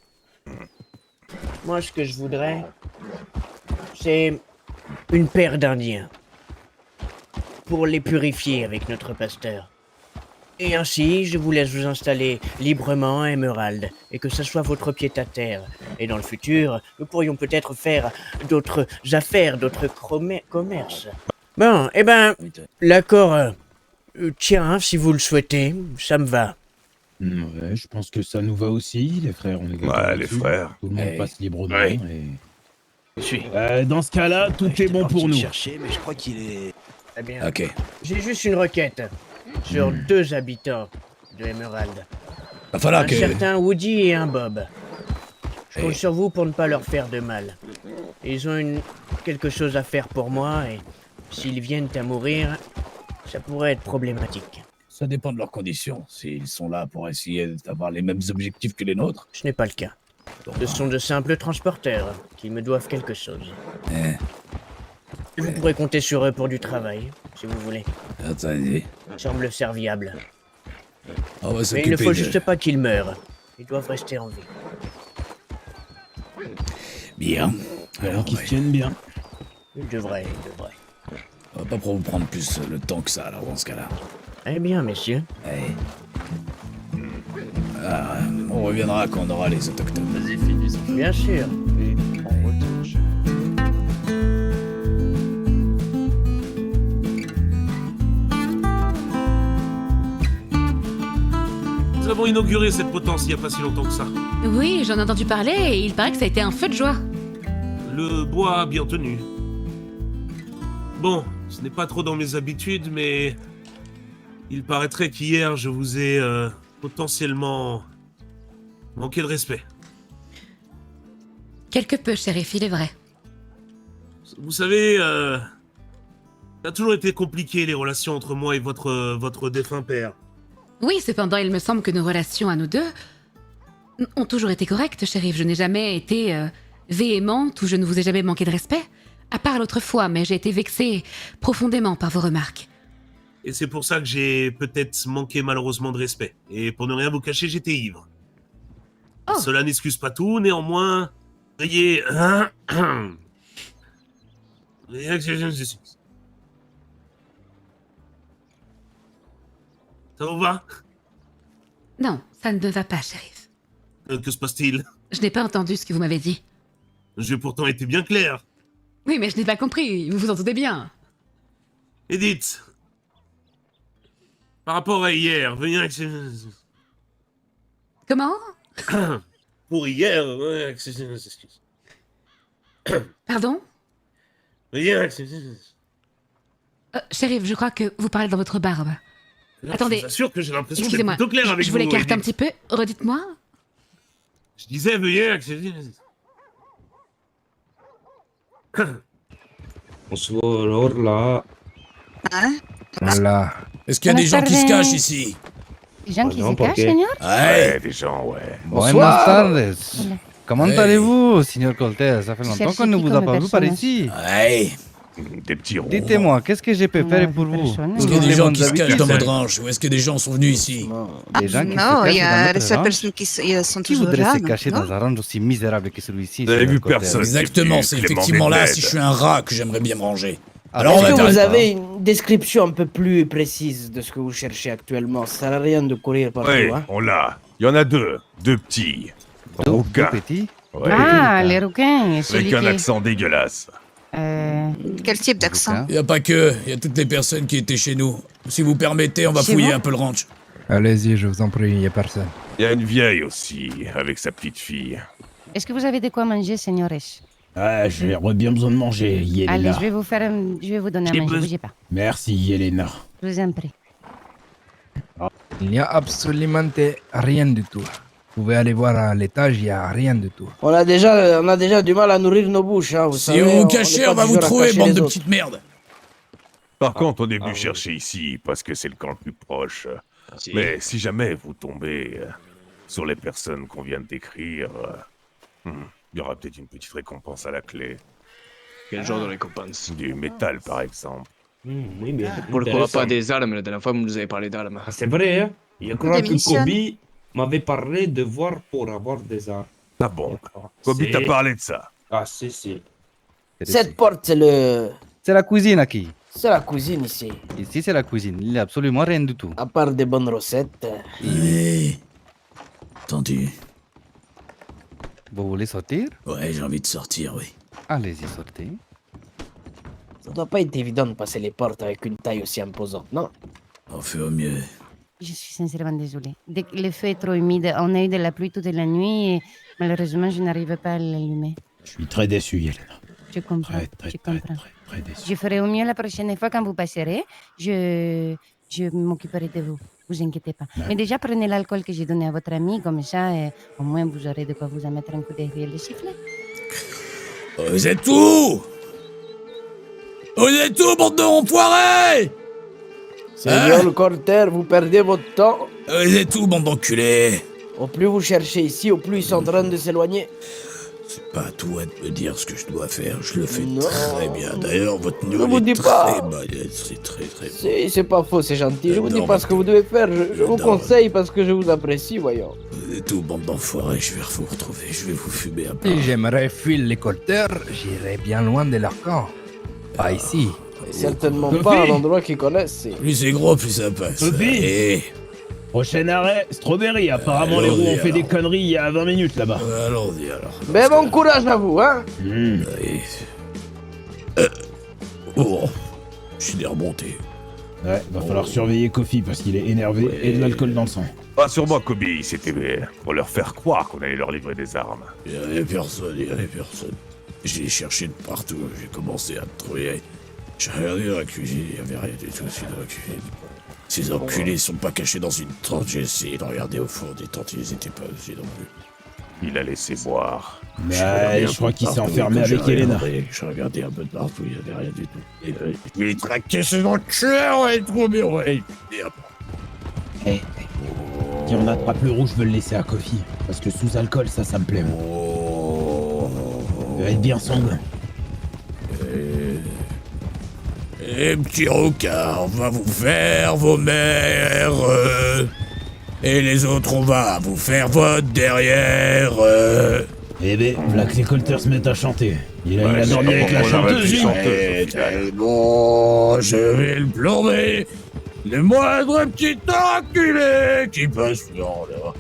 Moi, ce que je voudrais, c'est une paire d'Indiens pour les purifier avec notre pasteur. Et ainsi, je vous laisse vous installer librement à Emerald et que ce soit votre pied-à-terre. Et dans le futur, nous pourrions peut-être faire d'autres affaires, d'autres commerces. Bon, eh ben, l'accord tient, si vous le souhaitez, ça me va. Ouais, je pense que ça nous va aussi, les frères. On est d'accord Ouais, les là-dessus. frères. Tout le monde passe librement. Ouais. Dans ce cas-là, tout est bon pour nous. mais je crois qu'il est... Très bien. Ok. J'ai juste une requête sur 2 habitants de Emerald. Va falloir Un que... certain Woody et un Bob. Je compte sur vous pour ne pas leur faire de mal. Ils ont quelque chose à faire pour moi et s'ils viennent à mourir, ça pourrait être problématique. Ça dépend de leurs conditions. S'ils sont là pour essayer d'avoir les mêmes objectifs que les nôtres. Ce n'est pas le cas. Ce sont de simples transporteurs qui me doivent quelque chose. Vous pourrez compter sur eux pour du travail, si vous voulez. Attendez. Ils semblent serviables. On va Mais il s'occuper ne faut de... juste pas qu'ils meurent. Ils doivent rester en vie. Bien. Alors qu'ils se tiennent bien. Ils devraient. On va pas vous prendre plus le temps que ça, alors, dans ce cas-là. Eh bien, messieurs. Ah, on reviendra quand on aura les autochtones. Vas-y, finis. Bien sûr. Nous avons inauguré cette potence il n'y a pas si longtemps que ça. Oui, j'en ai entendu parler et il paraît que ça a été un feu de joie. Le bois a bien tenu. Bon, ce n'est pas trop dans mes habitudes, mais il paraîtrait qu'hier je vous ai potentiellement manqué de respect. Quelque peu, shérif, il est vrai. Vous savez, ça a toujours été compliqué les relations entre moi et votre défunt père. Oui, cependant, il me semble que nos relations à nous deux ont toujours été correctes, shérif. Je n'ai jamais été véhémente ou je ne vous ai jamais manqué de respect. À part l'autre fois, mais j'ai été vexée profondément par vos remarques. Et c'est pour ça que j'ai peut-être manqué malheureusement de respect. Et pour ne rien vous cacher, j'étais ivre. Oh. Cela n'excuse pas tout, néanmoins... Veuillez... Ça vous va? Non, ça ne me va pas, shérif. Que se passe-t-il? Je n'ai pas entendu ce que vous m'avez dit. J'ai pourtant été bien clair. Oui, mais je n'ai pas compris, vous vous entendez bien. Edith, par rapport à hier, veuillez... Comment? Pour hier... Pardon? Veuillez... Shérif, je crois que vous parlez dans votre barbe. Attendez. Je vous assure que j'ai l'impression d'être Excusez-moi, plutôt clair avec vous. je vous l'écarte un Edith. petit peu, redites-moi. Je disais, veuillez accéder... Bonsoir, alors là. Hein? Voilà. Est-ce qu'il y a des gens qui se cachent ici? Des gens qui non, se ¿por cachent, qué? señor? Ouais, des gens, ouais. Buenas tardes. Comment Hey. allez-vous, Signor Colter? Ça fait longtemps Cherchez qu'on ne qui vous a comme pas vu par personnage? ici. Ouais. Des petits ronds. Dites-moi, qu'est-ce que je peux faire pour vous? personne. Est-ce qu'il y a des les gens bonnes qui se cachent habitudes. dans votre ranch ou est-ce que des gens sont venus ici? Des gens qui Non, se il y cachent a dans des notre ranch? personnes qui sont Qui toujours voudrait là. se cacher non? dans un ranch aussi misérable que celui-ci? Vous avez Signor vu Colter? personne. Exactement, c'est Clément effectivement là Desnaides. si je suis un rat que j'aimerais bien me ranger. Ah, Alors on est-ce va que faire vous le- avez une description un peu plus précise de ce que vous cherchez actuellement? Ça sert à rien de courir partout, Ouais, hein? on l'a. Il y en a deux. Deux petits. Deux Rouquins. petits? Ouais. Ah, les rouquins, celui Avec un qui... accent dégueulasse. Quel type d'accent? Il n'y a pas que, il y a toutes les personnes qui étaient chez nous. Si vous permettez, on va Chez fouiller vous? un peu le ranch. Allez-y, je vous en prie, il n'y a personne. Il y a une vieille aussi, avec sa petite fille. Est-ce que vous avez de quoi manger, señores? Ah, j'aurais bien besoin de manger, Yelena. Allez, je vais vous donner à manger, bougez pas. Merci, Yelena. Je vous en prie. Il n'y a absolument rien du tout. Vous pouvez aller voir à l'étage, il n'y a rien du tout. On a déjà du mal à nourrir nos bouches, hein, vous Si vous vous cachez, on va vous trouver, bande de petites merdes. Par contre, on est venu chercher ici parce que c'est le camp le plus proche. Mais si jamais vous tombez sur les personnes qu'on vient de décrire, il y aura peut-être une petite récompense à la clé. Quel genre de récompense? Du métal, par exemple. Oui, mais pourquoi pas des armes? La dernière fois, vous nous avez parlé d'armes. Ah, c'est vrai, hein? Je crois Des que munitions. Kobe m'avait parlé de voir pour avoir des armes. Ah bon? Kobe t'a parlé de ça? Ah, si. Cette porte, c'est le... C'est la cuisine, Aki. C'est la cuisine ici. Ici, c'est la cuisine. Il n'y a absolument rien du tout. À part des bonnes recettes. Allez. Entendu. Vous voulez sortir? Ouais, j'ai envie de sortir, oui. Allez-y, sortez. Ça doit pas être évident de passer les portes avec une taille aussi imposante, non? On fait au mieux. Je suis sincèrement désolée. Le feu est trop humide. On a eu de la pluie toute la nuit et malheureusement, je n'arrive pas à l'allumer. Je suis très déçu, Yelena. Je comprends. Je comprends. Très déçu. Je ferai au mieux la prochaine fois quand vous passerez. Je m'occuperai de vous. Vous inquiétez pas. Mais déjà, prenez l'alcool que j'ai donné à votre ami. Comme ça, au moins, vous aurez de quoi vous en mettre un coup derrière le sifflet. Vous êtes où? Vous êtes où, bande de enfoirés? Seigneur le Colter, vous perdez votre temps. Vous êtes où, bande d'enculés? Au plus vous cherchez ici, au plus ils sont en train de s'éloigner. C'est pas à toi de me dire ce que je dois faire, je le fais Non. très bien. D'ailleurs, votre Je niveau vous est dis très pas. bas, c'est très bon. C'est pas faux, c'est gentil. Je vous dis J'adore pas ce que vous devez faire. Je vous J'adore. conseille parce que je vous apprécie, voyons. Vous êtes où, bande d'enfoirés? Je vais vous retrouver, je vais vous fumer un peu. Si j'aimerais fuir les colteurs, j'irais bien loin de leur camp. Pas ici. Certainement Sophie pas à l'endroit qu'ils connaissent. Plus c'est gros, plus ça passe. Sophie Allez, Prochain arrêt, Strawberry. Apparemment, les roues ont fait des conneries il y a 20 minutes là-bas. allons-y alors. Mais bon courage à vous, hein. Allez. Oh, je suis remonté. Ouais, va falloir surveiller Kofi parce qu'il est énervé et de l'alcool dans le sang. Rassure-moi, Kobe, c'était pour leur faire croire qu'on allait leur livrer des armes. Il n'y avait personne, il n'y avait personne. Je l'ai cherché de partout, j'ai commencé à trouver. J'ai regardé dans la cuisine, il n'y avait rien du tout aussi dans la cuisine. Ces enculés sont pas cachés dans une tente, j'ai essayé de regarder au fond des tentes, ils étaient pas aussi non plus. Il a laissé boire. Mais je crois qu'il s'est enfermé avec Yelena. J'ai regardé un peu de partout, il n'y avait rien du tout. Je vais traquer ces enculés, ouais, trop bien, ouais. Merde. Si on attrape le rouge, je veux le laisser à Kofi. Parce que sous alcool, ça me plaît. Il va être bien sanglant. Les petits roucards, on va vous faire vos mères. Et les autres, on va vous faire votre derrière. Eh ben, voilà que les colters se mettent à chanter. Il a dormi avec la chanteuse, Bon, je vais le plomber. Le moindre petit enculé qui passe dans là.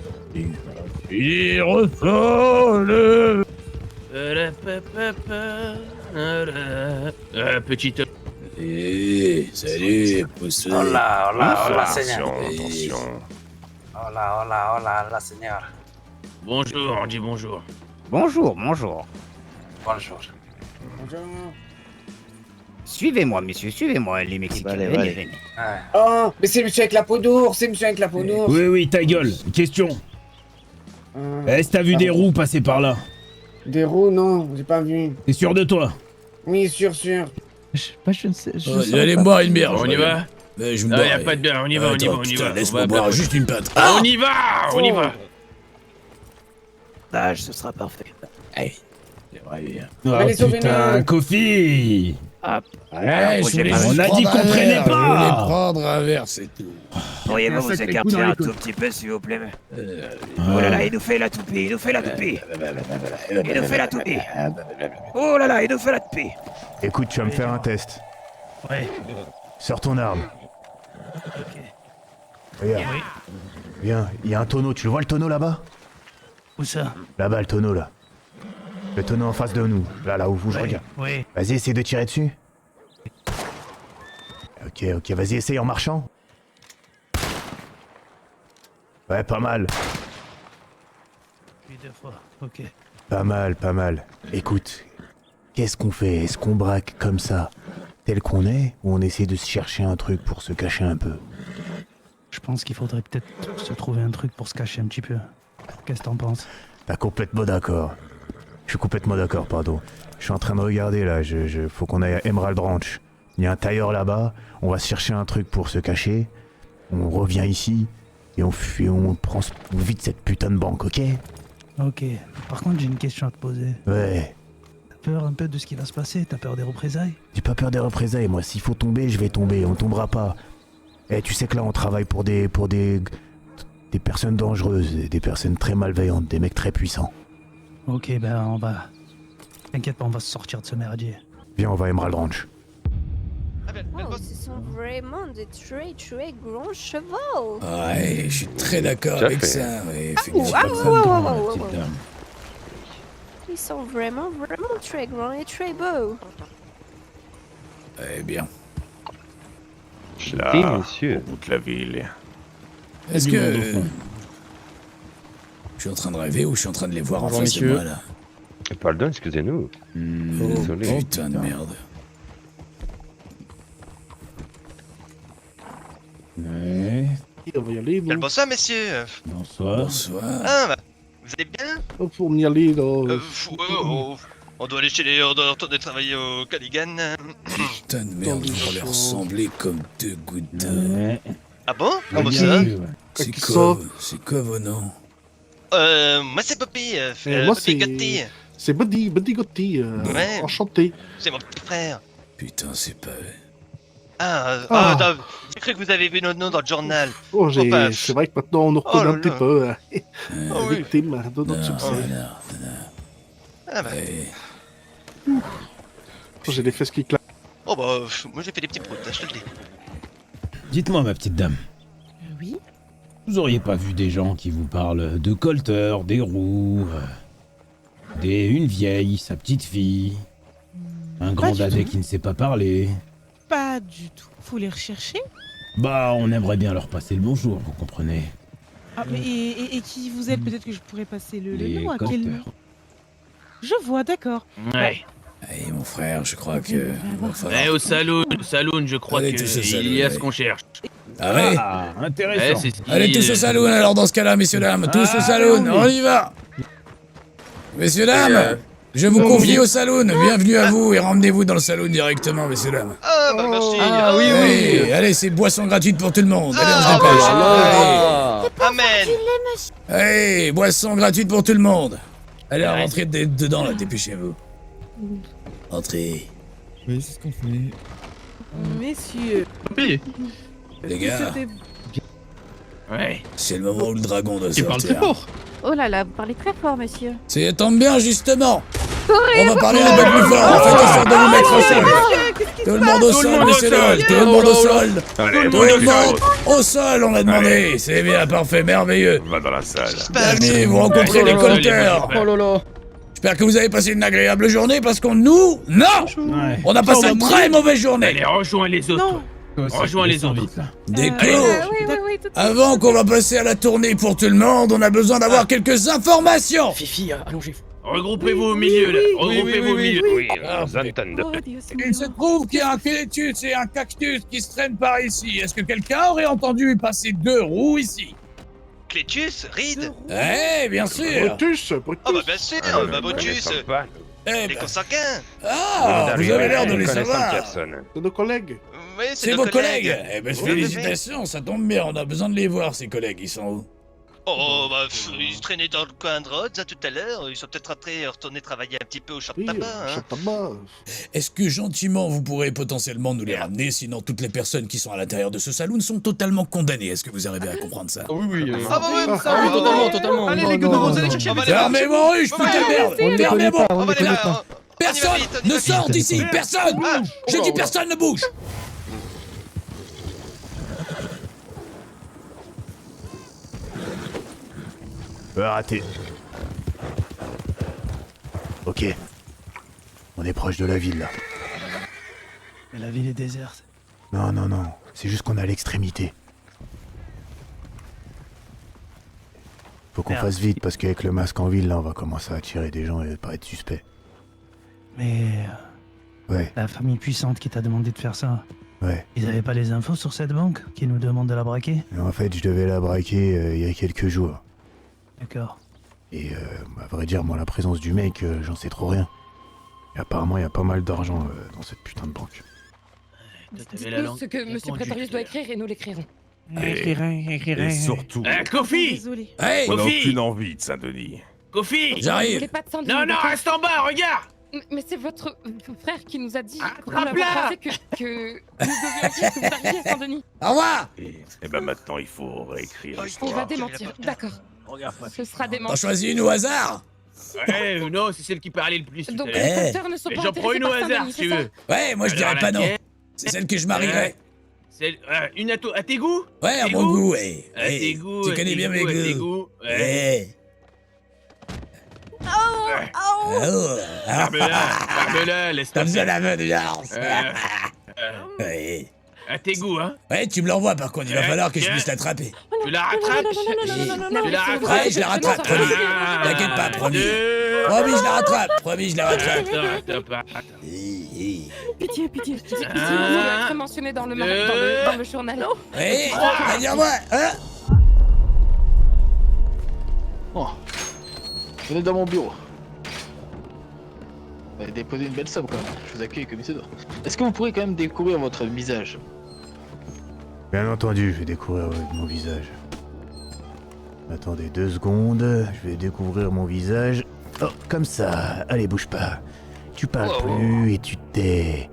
Il refole. Petite. Salut, pousse. Hola, Attention, attention. Hola, Seigneur. Bonjour, on dit bonjour. Bonjour. Bonjour. Suivez-moi, messieurs, suivez-moi, les Mexicains. Venez. Oh, mais c'est monsieur avec la peau d'ours, Oui, ta gueule. Question. Est-ce que t'as vu des roues passer par là? Des roues, non, j'ai pas vu. T'es sûr de toi? Oui, sûr. Je ne sais. Allez boire une bière. On y va? Je me Non, barre. y a pas de bière, on y va. Laisse-moi boire juste une pinte. On y va. Ce sera parfait. Hey, j'aimerais bien. Oh putain, Kofi. Ouais, on a dit qu'on traînait Je voulais pas. prendre un verre, c'est tout. Pourriez-vous vous écarter un tout petit peu, s'il vous plaît? Oh là là, il nous fait la toupie. Oh là là, il nous fait la toupie. Écoute, tu vas me faire un test. Ouais. Sors ton arme. Ok. Regarde. Viens, il y a un tonneau. Tu le vois le tonneau là-bas? Où ça? Là-bas, le tonneau là. Le tonneau en face de nous. Là où je regarde. Oui. Vas-y, essaye de tirer dessus. Ok, vas-y, essaye en marchant. Ouais, pas mal. Puis 2 fois, ok. Pas mal. Écoute, qu'est-ce qu'on fait? Est-ce qu'on braque comme ça, tel qu'on est, ou on essaie de se chercher un truc pour se cacher un peu? Je pense qu'il faudrait peut-être se trouver un truc pour se cacher un petit peu. Qu'est-ce que t'en penses? T'as complètement d'accord. Je suis complètement d'accord, pardon. Je suis en train de regarder là, faut qu'on aille à Emerald Ranch. Il y a un tailleur là-bas, on va se chercher un truc pour se cacher. On revient ici, et on vide cette putain de banque, ok? Ok. Par contre, j'ai une question à te poser. Ouais. T'as peur un peu de ce qui va se passer? T'as peur des représailles? J'ai pas peur des représailles, moi. S'il faut tomber, je vais tomber. On tombera pas. Eh, tu sais que là, on travaille pour des personnes dangereuses, des personnes très malveillantes, des mecs très puissants. Ok, ben on va... T'inquiète pas, on va se sortir de ce merdier. Viens, on va à Emerald Ranch. Oh, ce sont vraiment de très grands chevaux. Ouais, je suis très d'accord Tout à avec fait. ça. Ouais, Ils sont vraiment très grands et très beaux. Eh bien. Là, Oui, monsieur. au bout de la ville. Est-ce que... Je suis en train de rêver ou je suis en train de les voir en face de moi, là? Pardon, excusez-nous. Désolé. Oh, putain de merde. Ouais. On va y aller, Bonsoir, messieurs. Bonsoir. Ah, bah, vous allez bien? Faut y aller, là. On doit aller on doit retourner travailler au Caligan. Putain de merde, vous allez ressembler comme deux gouttes d'eau. Ah bon? Comment ça? C'est quoi vos noms? Moi c'est Bobby. Moi Bobby Gotti. c'est Buddy Gotti. Ouais. Enchanté. C'est mon petit frère. Putain, c'est pas... Attends, j'ai cru que vous avez vu notre nom dans le journal. Oh, Enfin, c'est vrai que maintenant on nous reconnaît un petit peu. oui. Victime de notre succès. Ah bah. Oh, j'ai des fesses qui claquent. Oh bah, moi j'ai fait des petits proutes, je te le dis. Dites-moi, ma petite dame. Oui. Vous auriez pas vu des gens qui vous parlent de Colter, des roues, une vieille, sa petite fille, un grand dadais qui ne sait pas parler? Pas du tout. Faut les rechercher? Bah, on aimerait bien leur passer le bonjour, vous comprenez. Ah, mais et qui vous êtes? Peut-être que je pourrais passer le Les nom. À quel Colter. nom? Je vois, d'accord. Ouais. Allez, mon frère, je crois que... Ouais, au saloon, je crois Allez, que tous au saloon, il y a ouais. ce qu'on cherche. Ah ouais? Intéressant. Allez, tous au saloon alors dans ce cas-là, messieurs, dames. Tous au saloon, on y va. Messieurs, dames, je vous confie au saloon. Bienvenue à vous et ramenez-vous dans le saloon directement, messieurs, dames. Ah bah merci. Ah oui, oui. Allez, c'est boisson gratuite pour tout le monde. Allez, on se dépêche. Amen. Allez, boisson gratuite pour tout le monde. Allez, rentrez dedans, là, dépêchez-vous. Entrez. Oui, c'est ce qu'on fait. Messieurs. Les gars, C'était- ouais, c'est le moment où le dragon doit Tu parles sortir. très fort. Oh là là, vous parlez très fort, monsieur. Ça tombe bien, justement. Correct. On va parler un peu plus fort. En fait, histoire de vous mettre au sol. Tout le monde au sol, messieurs dames. Tout le monde au sol. Allez, Tout le monde au sol, on a demandé. C'est bien, parfait, merveilleux. Va dans la salle. Bienvenue, vous rencontrez les colteurs. Oh là là. J'espère que vous avez passé une agréable journée parce qu'on non, on a passé une très mauvaise journée. Allez, rejoins les autres. Rejoins les autres. Déco. Oui, tout Avant qu'on va passer à la tournée pour tout le monde, on a besoin d'avoir quelques informations. Fifi, allongez-vous. Regroupez-vous au milieu, là. Regroupez-vous au milieu. Oui, Zantander. Il se trouve qu'il y a un clétus et un cactus qui se traînent par ici. Est-ce que quelqu'un aurait entendu passer 2 roues ici? Clétus, Reed. Eh, bien sûr. Brutus, Oh bah bien sûr, bah Brutus. Eh Des ben, consanguins. Ah, vous avez l'air de les savoir. C'est nos collègues. Oui, C'est vos collègues. Eh ben, félicitations, ça tombe bien. On a besoin de les voir, ces collègues. Ils sont où? Oh bah ils traînaient dans le coin de Rhodes tout à l'heure. Ils sont peut-être retournés travailler un petit peu au champ de tabac. Hein. Est-ce que gentiment vous pourrez potentiellement nous les ramener, sinon toutes les personnes qui sont à l'intérieur de ce saloon sont totalement condamnées. Est-ce que vous arrivez à comprendre ça? Oui, Ah bah oui, totalement. Allez les gars, vous allez chercher On va les les voir. Fermez-moi, ruche, putain de merde! Fermez-moi! On va les voir. Personne ne sort d'ici! Personne! Je dis personne ne bouge! Raté. Ok. On est proche de la ville là. Mais la ville est déserte. Non, non, non. C'est juste qu'on est à l'extrémité. Faut qu'on Merde. fasse vite parce qu'avec le masque en ville là, on va commencer à attirer des gens et pas être suspect. Mais Ouais, la famille puissante qui t'a demandé de faire ça, ouais. ils avaient pas les infos sur cette banque qui nous demande de la braquer? Mais en fait, je devais la braquer il y a quelques jours. D'accord. Et à vrai dire, moi, la présence du mec, j'en sais trop rien. Et apparemment, il y a pas mal d'argent dans cette putain de banque. Dites-nous ce que Monsieur Prétorius doit écrire et nous l'écrirons. Et surtout, Kofi. Désolé. Hey! on n'a Kofi. aucune envie de Saint-Denis. Kofi. Vous J'arrive! voulez pas de Saint-Denis, Non, d'accord reste en bas, regarde. Mais c'est votre frère qui nous a dit, Attrape-la. pensé que nous devions dire que vous arriviez à Saint-Denis. Au revoir! Et ben maintenant, il faut réécrire On va l'histoire. démentir, d'accord. Ce sera T'en démenti. choisis une au hasard? Ouais, non, c'est celle qui parlait le plus. Donc tout à l'heure. les compteurs ne sont Et pas j'en prends intéressés une au par hasard Saint-Denis, si tu c'est ça? veux. Ouais, moi je dirais Alors, pas non. laquelle C'est celle que je marierais. Une à tes goûts? Ouais, à tes mon goûts goût, ouais. À tes goûts. Tu connais bien mes à tes goûts. goûts. Ouais. Ouais. Ferme-la, laisse Comme ça, tomber. la main de Jars. Ouais. À tes goûts, hein. Ouais, tu me l'envoies par contre, il va Ouais, falloir que je tiens. puisse l'attraper. Tu la rattrapes. Tu la rattrapes. Ouais, je la rattrape, promis. T'inquiète pas, promis. Promis, je la rattrape. Promis, je la rattrape. Pitié, pitié. Si vous voulez être mentionné dans le journal. Ouais, va dire moi, hein? Oh. Venez dans mon bureau. Vous avez déposé une belle somme quand même. Je vous accueille comme il se doit. Est-ce que vous pourrez quand même découvrir votre visage? Bien entendu, je vais découvrir mon visage. Attendez 2 secondes, je vais découvrir mon visage. Oh, comme ça. Allez, bouge pas. Tu parles plus et tu te tais.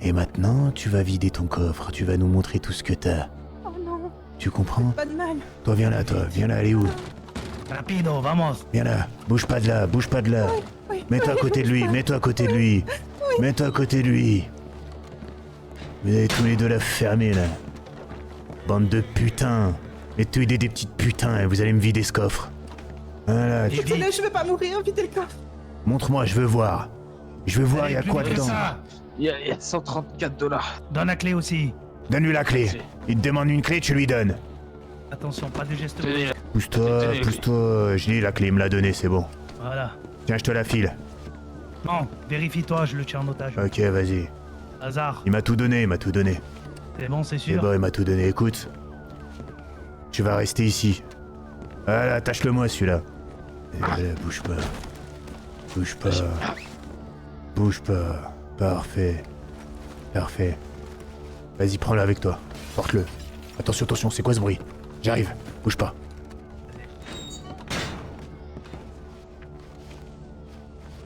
Et maintenant, tu vas vider ton coffre. Tu vas nous montrer tout ce que t'as. Oh non, Tu comprends? pas de mal. Toi, viens là, toi. Viens là, allez où? Rapido, vamos. Viens là. Bouge pas de là, bouge pas de là. Mets-toi à côté de lui, mets-toi à côté de lui. Mets-toi à côté de lui. Vous allez tous les deux la fermer là. Bande de putains. Et tous des petites putains et vous allez me vider ce coffre. Voilà. Je vais pas mourir, videz le coffre. Montre-moi, je veux voir. Je veux voir, il y a quoi dedans. Il y a 134 $. Donne la clé aussi. Donne-lui la clé. Il te demande une clé, tu lui donnes. Attention, pas de gestes. Pousse-toi, pousse-toi. Je dis la clé, il me l'a donnée, c'est bon. Voilà. Tiens, je te la file. Non, vérifie-toi, je le tiens en otage. Ok, vas-y. Hasard. Il m'a tout donné, il m'a tout donné. C'est bon, c'est C'est sûr. bon, il m'a tout donné. Écoute, tu vas rester ici. Voilà, attache-le-moi celui-là. Et voilà, bouge pas. Bouge pas. Bouge pas. Parfait. Parfait. Vas-y, prends-le avec toi. Porte-le. Attention, attention, c'est quoi ce bruit? J'arrive. Bouge pas.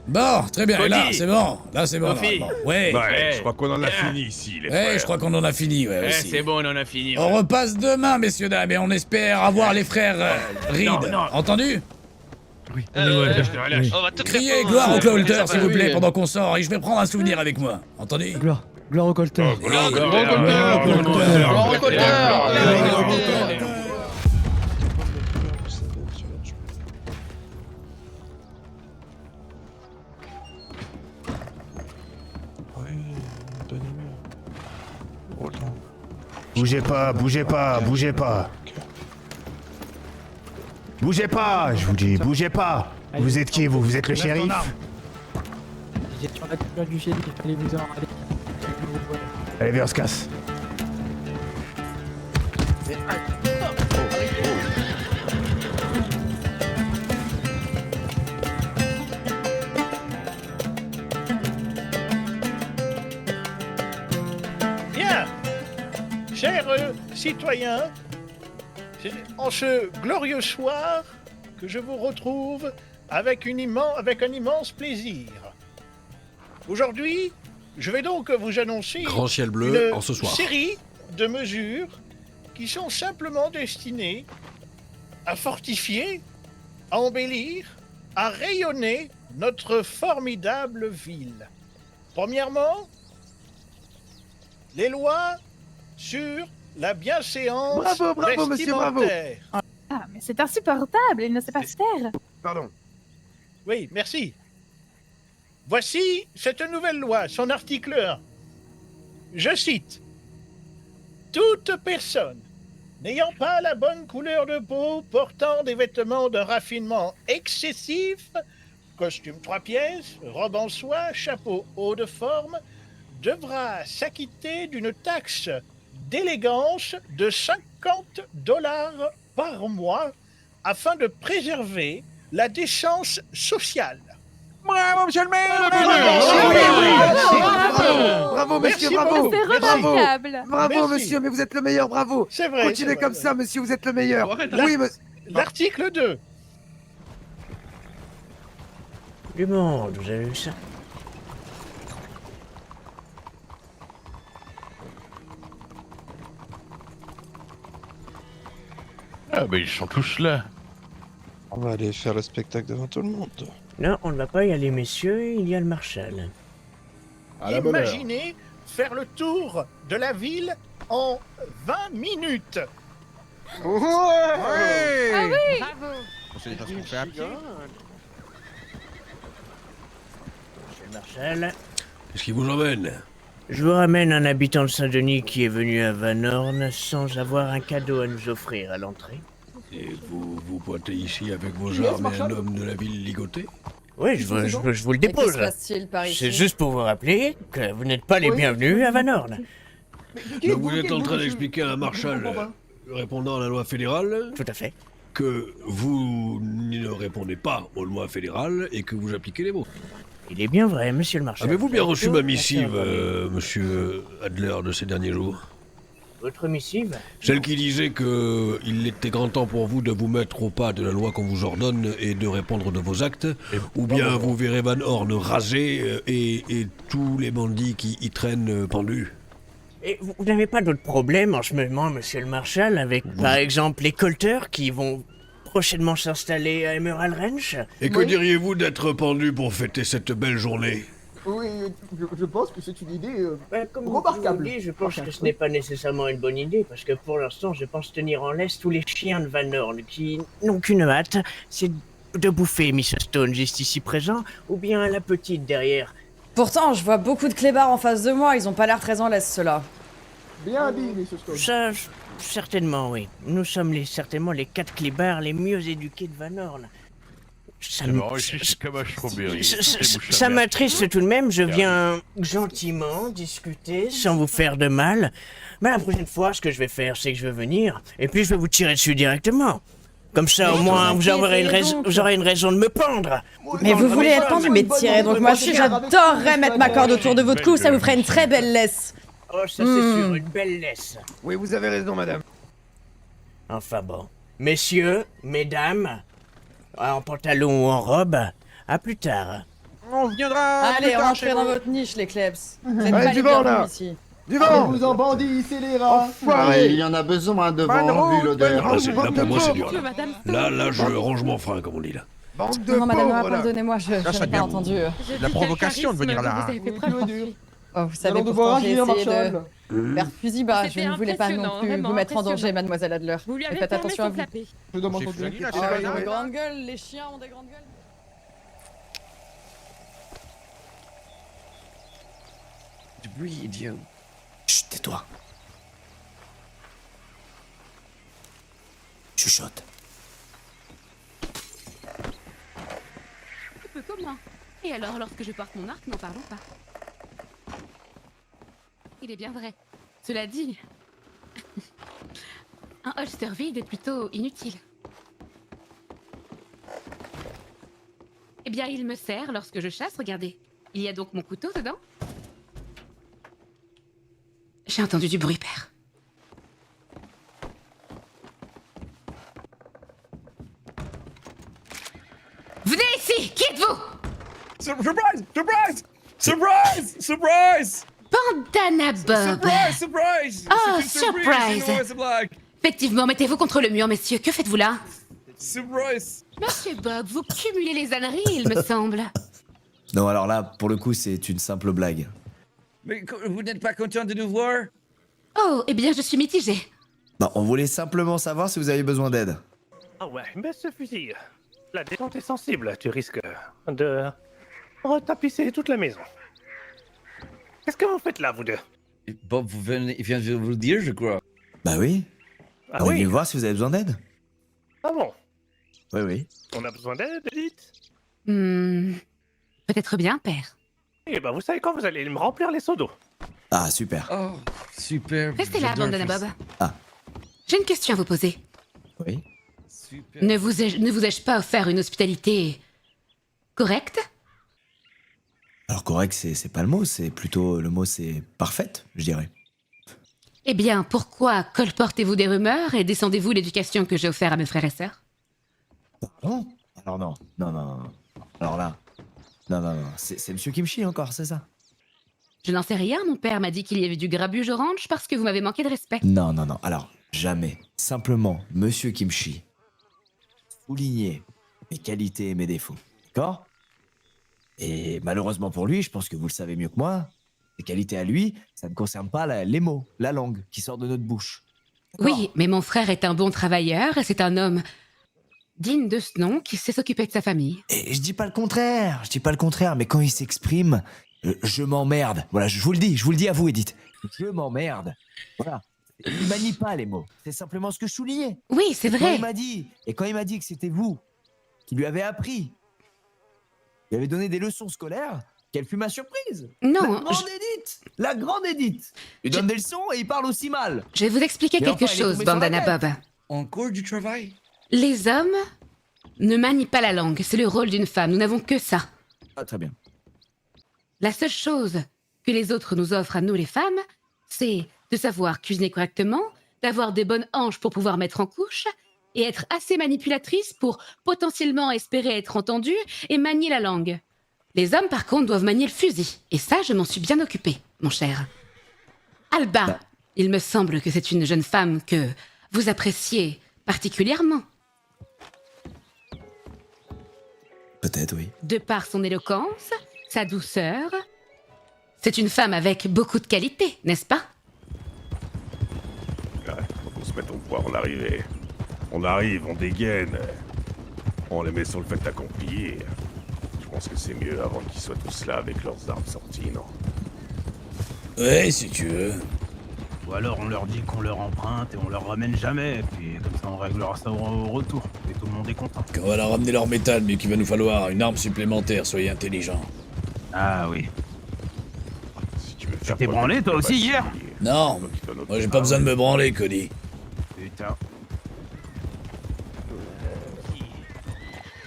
Bon, très bien, et là, Cody. c'est bon. Là, c'est bon, Sophie. normalement. Ouais. Ouais, je crois qu'on en a fini ici, les Ouais, frères. je crois qu'on en a fini, ouais, aussi. c'est bon, on en a fini. On repasse demain, messieurs, dames, et on espère avoir les frères Reed. non. Entendu? Oui. On va tout Criez répondre. gloire au Colter, Oui, s'il vous plaît, oui. pendant qu'on sort, et je vais prendre un souvenir avec moi. Entendu? Gloire au Colter. Gloire au Colter. Bougez pas, bougez pas, bougez pas. Bougez pas, je vous dis, bougez pas. Vous êtes qui, vous? Vous êtes le shérif? Sur la couleur du shérif, allez-vous-en, allez. Allez, viens, on se casse. Bien, chers citoyens, c'est en ce glorieux soir que je vous retrouve avec un immense plaisir. Aujourd'hui, je vais donc vous annoncer Grand ciel bleu une en ce soir. série de mesures qui sont simplement destinées à fortifier, à embellir, à rayonner notre formidable ville. Premièrement, les lois sur la bienséance Bravo, monsieur, bravo. vestimentaire. Ah, mais c'est insupportable, il ne sait pas se taire. Pardon. Oui, merci. Voici cette nouvelle loi, son article 1. Je cite. Toute personne n'ayant pas la bonne couleur de peau, portant des vêtements de raffinement excessif, costume 3 pièces, robe en soie, chapeau haut de forme, devra s'acquitter d'une taxe d'élégance de $50 par mois afin de préserver la décence sociale. Bravo, monsieur le maire! Bravo, monsieur, Merci bravo! beaucoup. C'est Bravo. remarquable. Bravo, Merci. monsieur, mais vous êtes le meilleur, bravo! C'est vrai. Continuez c'est vrai. comme ça, monsieur, vous êtes le meilleur! Oui, monsieur. L'article 2. Du monde, vous avez vu ça? Ah, ben ils sont tous là. On va aller faire le spectacle devant tout le monde. Non, on ne va pas y aller, messieurs, il y a le Marshal. Imaginez faire le tour de la ville en 20 minutes. Ah oui. Bravo. On sait pas ce qu'on fait à pied. Monsieur le Marshal, Qu'est-ce qui vous emmène? je vous ramène un habitant de Saint-Denis qui est venu à Van Horn sans avoir un cadeau à nous offrir à l'entrée. Et vous vous pointez ici avec vos armes et un homme de la ville ligoté? Oui, je vous le dépose. Mais que se passe-t-il par ici? C'est juste pour vous rappeler que vous n'êtes pas les Oui. bienvenus à Van Horn. Donc vous êtes en train d'expliquer à un marshal répondant à la loi fédérale? Tout à fait. Que vous ne répondez pas aux lois fédérales et que vous appliquez les mots. Il est bien vrai, monsieur le marshal. Avez-vous bien reçu ma Surtout, missive, affaire monsieur Adler, de ces derniers jours? Votre missive? Celle qui disait que il était grand temps pour vous de vous mettre au pas de la loi qu'on vous ordonne et de répondre de vos actes, ou bien vous verrez Van Horn rasé et tous les bandits qui y traînent pendus. Et vous n'avez pas d'autres problèmes en ce moment, monsieur le marshal, avec par exemple les colteurs qui vont prochainement s'installer à Emerald Ranch? Et que diriez-vous d'être pendu pour fêter cette belle journée? Oui, je pense que c'est une idée Comme remarquable. vous le dites, je pense que ce n'est pas nécessairement une bonne idée, parce que pour l'instant, je pense tenir en laisse tous les chiens de Van Horn qui n'ont qu'une hâte, c'est de bouffer Miss Stone juste ici présent, ou bien la petite derrière. Pourtant, je vois beaucoup de clébards en face de moi, ils ont pas l'air très en laisse, ceux-là. Bien dit, Monsieur Stone. Ça, certainement, oui. Nous sommes certainement les 4 clébards les mieux éduqués de Van Horn. Ça C'est marrant, ici, c'est comme un strawberry. Ça m'attriste tout de même, je viens gentiment discuter sans vous faire de mal. Mais la prochaine fois, ce que je vais faire, c'est que je vais venir et puis je vais vous tirer dessus directement. Comme ça, au moins, vous aurez une raison de me pendre. Mais vous voulez être pendu, mais tirez donc moi aussi, j'adorerais mettre ma corde autour de votre cou, ça vous ferait une très belle laisse. Oh, ça c'est sûr, une belle laisse. Oui, vous avez raison, madame. Enfin bon. Messieurs, mesdames, en pantalon ou en robe, à plus tard. on viendra. Allez, plus tard rentrez chez dans vous. votre niche, les klebs. Vous Allez, êtes pas du les vent, là. bienvenus ici. Du vent. Vous en bandits, scélérats. Ouais, il y en a besoin devant, vu l'odeur. Là, là, pour moi, c'est dur. Monsieur, Là. madame. Là, je range mon frein, comme on dit là. Bande de Non, madame Noah, pauvres, là. pardonnez-moi, je ça n'ai pas devient- entendu. Je La dis provocation quel de venir charisme là. vous avez fait preuve, Orphée. Oh, vous savez Allons devoir pourquoi j'ai agir, essayé Marshall. de faire fusil, bah je C'était ne voulais pas non impressionnant, plus vraiment vous mettre en danger, impressionnant. mademoiselle Adler. Vous lui Et avez faites fermé attention à son vous. clapet. Je demande J'ai ton fini, là, Dieu. c'est Ah, pas ils ont grave. des grandes gueules, les chiens ont des grandes gueules. Du bruit, idiot. Chut, tais-toi. Chuchote. Peu commun. Et alors, lorsque je porte mon arc, n'en parlons pas. Il est bien vrai. Cela dit, un holster vide est plutôt inutile. Eh bien, il me sert lorsque je chasse, regardez. Il y a donc mon couteau dedans. J'ai entendu du bruit, père. Venez ici! Qui êtes-vous? Surprise! Surprise! Surprise! Surprise! Bandana Bob! Surprise! Surprise! Oh, C'est une surprise! sinon, c'est blague. Effectivement, mettez-vous contre le mur, messieurs. Que faites-vous là? Surprise! Monsieur Bob, vous cumulez les âneries, il me semble. Non, alors là, pour le coup, c'est une simple blague. Mais vous n'êtes pas content de nous voir? Oh, eh bien, je suis mitigée. Non, on voulait simplement savoir si vous avez besoin d'aide. Ah ouais, mais ce fusil, la détente est sensible, tu risques de retapisser toute la maison. Qu'est-ce que vous faites là, vous deux? Bob, il vient de vous le dire, je crois. Bah oui. Ah On est oui? venu voir si vous avez besoin d'aide. Ah bon? Oui, oui. On a besoin d'aide, dites? Peut-être bien, père. Eh ben, vous savez quand vous allez me remplir les seaux d'eau. Ah, super. Oh, super. Restez là, J'adore Bandana faire Bob. Ah. J'ai une question à vous poser. Oui. Super. Ne vous ai-je pas offert une hospitalité correcte? Alors correct, c'est pas le mot, c'est plutôt le mot, c'est parfaite, je dirais. Eh bien, pourquoi colportez-vous des rumeurs et descendez-vous l'éducation que j'ai offerte à mes frères et sœurs? Pardon? Alors non, non, non, non. Alors là, non, non, non, c'est Monsieur Kimchi encore, c'est ça? Je n'en sais rien, mon père m'a dit qu'il y avait du grabuge orange parce que vous m'avez manqué de respect. Non, non, non, alors, jamais. Simplement, Monsieur Kimchi. Souligner mes qualités et mes défauts, d'accord? Et malheureusement pour lui, je pense que vous le savez mieux que moi, ses qualités à lui, ça ne concerne pas les mots, la langue qui sort de notre bouche. Oui, mais mon frère est un bon travailleur et c'est un homme digne de ce nom qui sait s'occuper de sa famille. Et je dis pas le contraire, mais quand il s'exprime, je m'emmerde. Voilà, je vous le dis à vous, Edith. Je m'emmerde. Voilà. Il manie pas les mots. C'est simplement ce que je soulignais. Oui, c'est vrai. Quand il m'a dit que c'était vous qui lui avez appris, lui avez donné des leçons scolaires, quelle fut ma surprise. Non, La grande Edith lui donne des leçons et il parle aussi mal. Je vais vous expliquer Et quelque enfin, il est chose, tombé sur la Bandana tête. Bob. Encore du travail? Les hommes ne manient pas la langue, c'est le rôle d'une femme, nous n'avons que ça. Ah, très bien. La seule chose que les autres nous offrent à nous les femmes, c'est de savoir cuisiner correctement, d'avoir des bonnes hanches pour pouvoir mettre en couche, et être assez manipulatrice pour potentiellement espérer être entendue et manier la langue. Les hommes, par contre, doivent manier le fusil, et ça, je m'en suis bien occupée, mon cher. Alba, il me semble que c'est une jeune femme que vous appréciez particulièrement. Peut-être, oui. De par son éloquence, sa douceur. C'est une femme avec beaucoup de qualités, n'est-ce pas? Ouais, faut qu'on se mette au point, on arrive. On arrive, on dégaine. On les met sur le fait accompli. Je pense que c'est mieux avant qu'ils soient tous là avec leurs armes sorties, non? Ouais, si tu veux. Ou alors on leur dit qu'on leur emprunte et on leur ramène jamais, et puis comme ça on réglera ça au retour, et tout le monde est content. Quand on va leur ramener leur métal, mais qu'il va nous falloir une arme supplémentaire, soyez intelligents. Ah oui. Si tu veux Tu t'es branlé toi aussi hier? Non, moi j'ai pas besoin de me branler, Cody. Putain.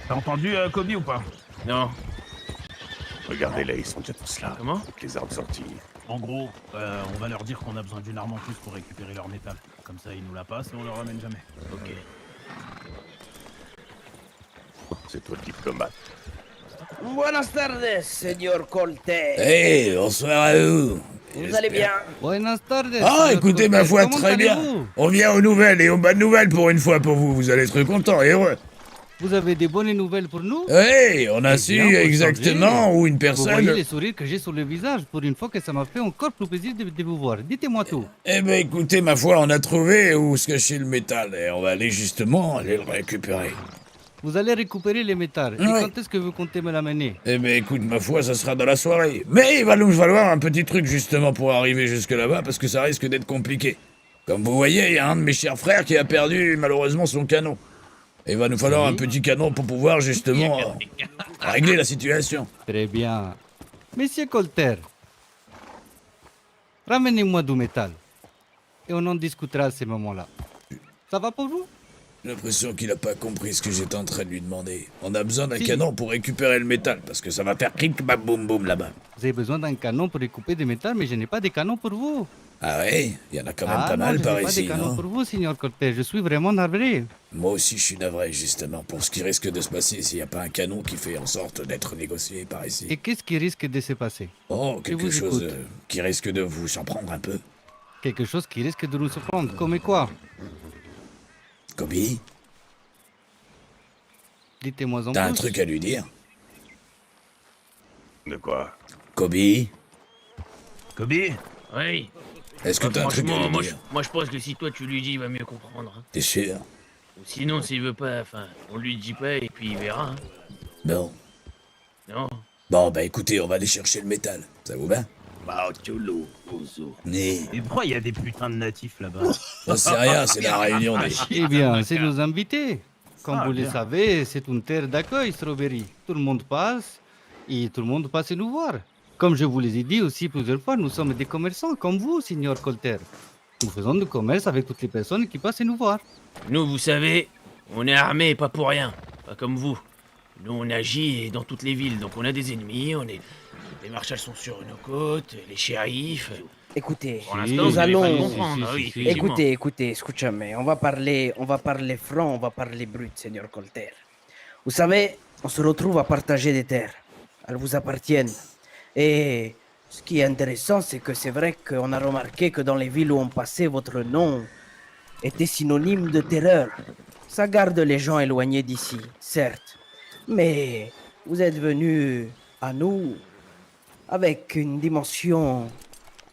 T'as entendu Kobe ou pas? Non. Regardez là, ils sont déjà tous là. Comment? Avec les armes sorties. En gros, on va leur dire qu'on a besoin d'une arme en plus pour récupérer leur métal. Comme ça, ils nous la passent et on leur ramène jamais. Ok. C'est toi le diplomate. Buenas tardes, señor Colter. Hey, bonsoir à vous. Vous allez bien? Buenas tardes. Ah, écoutez, ma foi, très bien. On vient aux nouvelles et aux bonnes nouvelles pour une fois pour vous. Vous allez être contents et heureux. Vous avez des bonnes nouvelles pour nous? Oui, on a su exactement où une personne... Vous voyez les sourires que j'ai sur le visage. Pour une fois que ça m'a fait encore plus plaisir de vous voir. Dites-moi tout. Eh ben, écoutez, ma foi, on a trouvé où se cachait le métal et on va aller justement aller le récupérer. Vous allez récupérer les métals. Et quand est-ce que vous comptez me l'amener? Eh ben, écoute, ma foi, ça sera dans la soirée. Mais il va nous falloir un petit truc justement pour arriver jusque là-bas parce que ça risque d'être compliqué. Comme vous voyez, il y a un de mes chers frères qui a perdu malheureusement son canon. Et il va nous falloir un petit canon pour pouvoir justement régler la situation. Très bien. Monsieur Colter, ramenez-moi du métal. Et on en discutera à ce moment-là. Ça va pour vous? J'ai l'impression qu'il n'a pas compris ce que j'étais en train de lui demander. On a besoin d'un canon pour récupérer le métal, parce que ça va faire cric bam boum boum là-bas. Vous avez besoin d'un canon pour récupérer des métals, mais je n'ai pas de canon pour vous. Ah ouais? Il y en a quand même pas mal par ici, je n'ai pas de canon non? pour vous, Signor Colter. Je suis vraiment navré. Moi aussi, je suis navré, justement, pour ce qui risque de se passer s'il n'y a pas un canon qui fait en sorte d'être négocié par ici. Et qu'est-ce qui risque de se passer? Oh, Je quelque vous chose écoute. qui risque de vous surprendre un peu. Quelque chose qui risque de nous surprendre. Comme quoi? Kobe, Dites-moi en plus. t'as un truc à lui dire? De quoi? Kobe, Kobe? Oui. est-ce que t'as un truc à Franchement, lui dire? moi je pense que si toi tu lui dis, il va mieux comprendre. Hein. T'es sûr? Ou sinon, s'il veut pas, enfin, on lui dit pas et puis il verra. Hein. Non. Non. Bon, bah écoutez, on va aller chercher le métal. Ça vous va? Bah, Tcholo, Ozo. Mais... Et pourquoi il y a des putains de natifs là-bas? J'en sais rien, c'est la réunion des... Eh bien, c'est nos invités. Comme vous le bien. savez, c'est une terre d'accueil, Strawberry. Tout le monde passe et tout le monde passe nous voir. Comme je vous les ai dit aussi plusieurs fois, nous sommes des commerçants comme vous, Signor Colter. Nous faisons du commerce avec toutes les personnes qui passent nous voir. Nous, vous savez, on est armés pas pour rien. Pas comme vous. Nous, on agit dans toutes les villes, donc on a des ennemis, les marshals sont sur nos côtes, les shérifs. Écoutez, Pour l'instant, nous vous allez pas allons. comprendre, oui, effectivement. Écoutez, escúchame. On va parler franc, on va parler brut, Seigneur Colter. Vous savez, on se retrouve à partager des terres. Elles vous appartiennent. Et ce qui est intéressant, c'est que c'est vrai qu'on a remarqué que dans les villes où on passait, votre nom était synonyme de terreur. Ça garde les gens éloignés d'ici, certes. Mais vous êtes venus à nous avec une dimension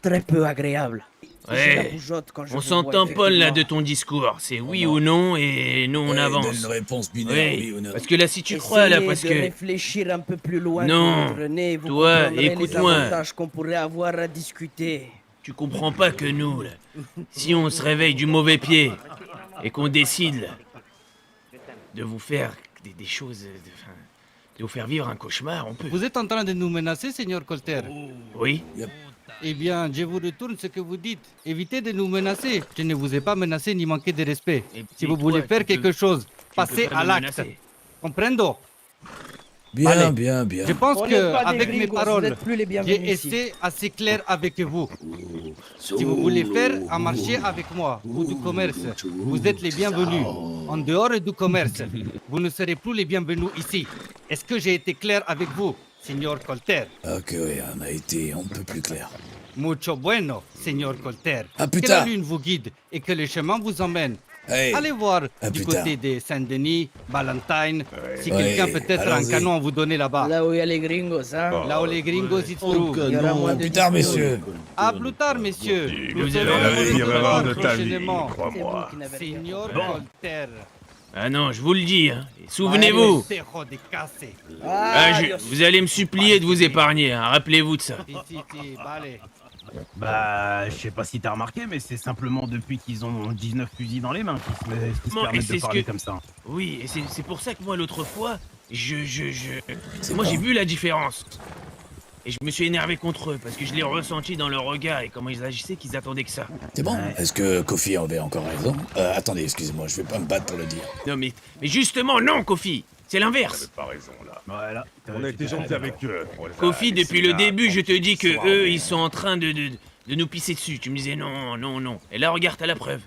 très peu agréable. J'ai la Ouais. bougeotte quand je On vous s'en vois, tamponne là de effectivement. ton discours. C'est oui ou non et nous on Ouais, avance. donne une réponse binaire, oui ou non. Parce que là, si tu crois là, Essayez parce de que. réfléchir un peu plus loin Non, que votre nez, vous toi, comprendrez les écoute-moi. avantages qu'on pourrait avoir à discuter. Tu comprends pas que nous, là, si on se réveille du mauvais pied et qu'on décide là, de vous faire des choses, de vous faire vivre un cauchemar, on peut. Vous êtes en train de nous menacer, Seigneur Colter? Oui. Eh bien, je vous retourne ce que vous dites. Évitez de nous menacer. Je ne vous ai pas menacé ni manqué de respect. Si vous voulez faire quelque chose, passez pas à nous l'acte. menacer. Comprendo? Bien, Allez. bien, bien. Je pense On que n'est pas des avec mes gringos, vous paroles, n'êtes plus les bienvenus j'ai ici. été assez clair avec vous. Si vous voulez faire un marché avec moi ou du commerce, vous êtes les bienvenus. En dehors du commerce, vous ne serez plus les bienvenus ici. Est-ce que j'ai été clair avec vous, Signor Colter? Ok, oui, on a été un peu plus clair. Mucho bueno, Signor Colter. À plus que tard. la lune vous guide et que le chemin vous emmène. Hey, Allez voir à du plus côté tard. de Saint-Denis, Valentine, si Ouais, quelqu'un peut-être a un allons-y. canon à vous donner là-bas. Là où il y a les gringos, hein. Là où les gringos y trouvent. Il y aura moins de Plus tard, discours. messieurs. À plus tard, messieurs. Nous Vous serons avez la heureux pire vous erreur voir de ta vie, prochainement. crois-moi. Signor Bon. Colter. Ah non, je vous le dis, hein. Et souvenez-vous. Terro de casse. Vous allez me supplier de vous épargner, hein. Rappelez-vous de ça. Si, si, si, vale. Bah, je sais pas si t'as remarqué, mais c'est simplement depuis qu'ils ont 19 fusils dans les mains qu'ils se Bon, et permettent c'est de ce parler que- comme ça. Oui, et c'est pour ça que moi, l'autre fois, moi, j'ai vu la différence. Et je me suis énervé contre eux, parce que je l'ai ressenti dans leur regard et comment ils agissaient qu'ils attendaient que ça. C'est bon? Est-ce que Kofi avait encore raison? Attendez, excusez-moi, je vais pas me battre pour le dire. Non, mais justement, non, Kofi. C'est l'inverse. Pas raison là. Voilà. On a été gentils avec eux. On les a Kofi, laissés depuis le là début, je te dis que soir. eux, ils sont en train de nous pisser dessus. Tu me disais non, non, non. Et là, regarde, t'as la preuve.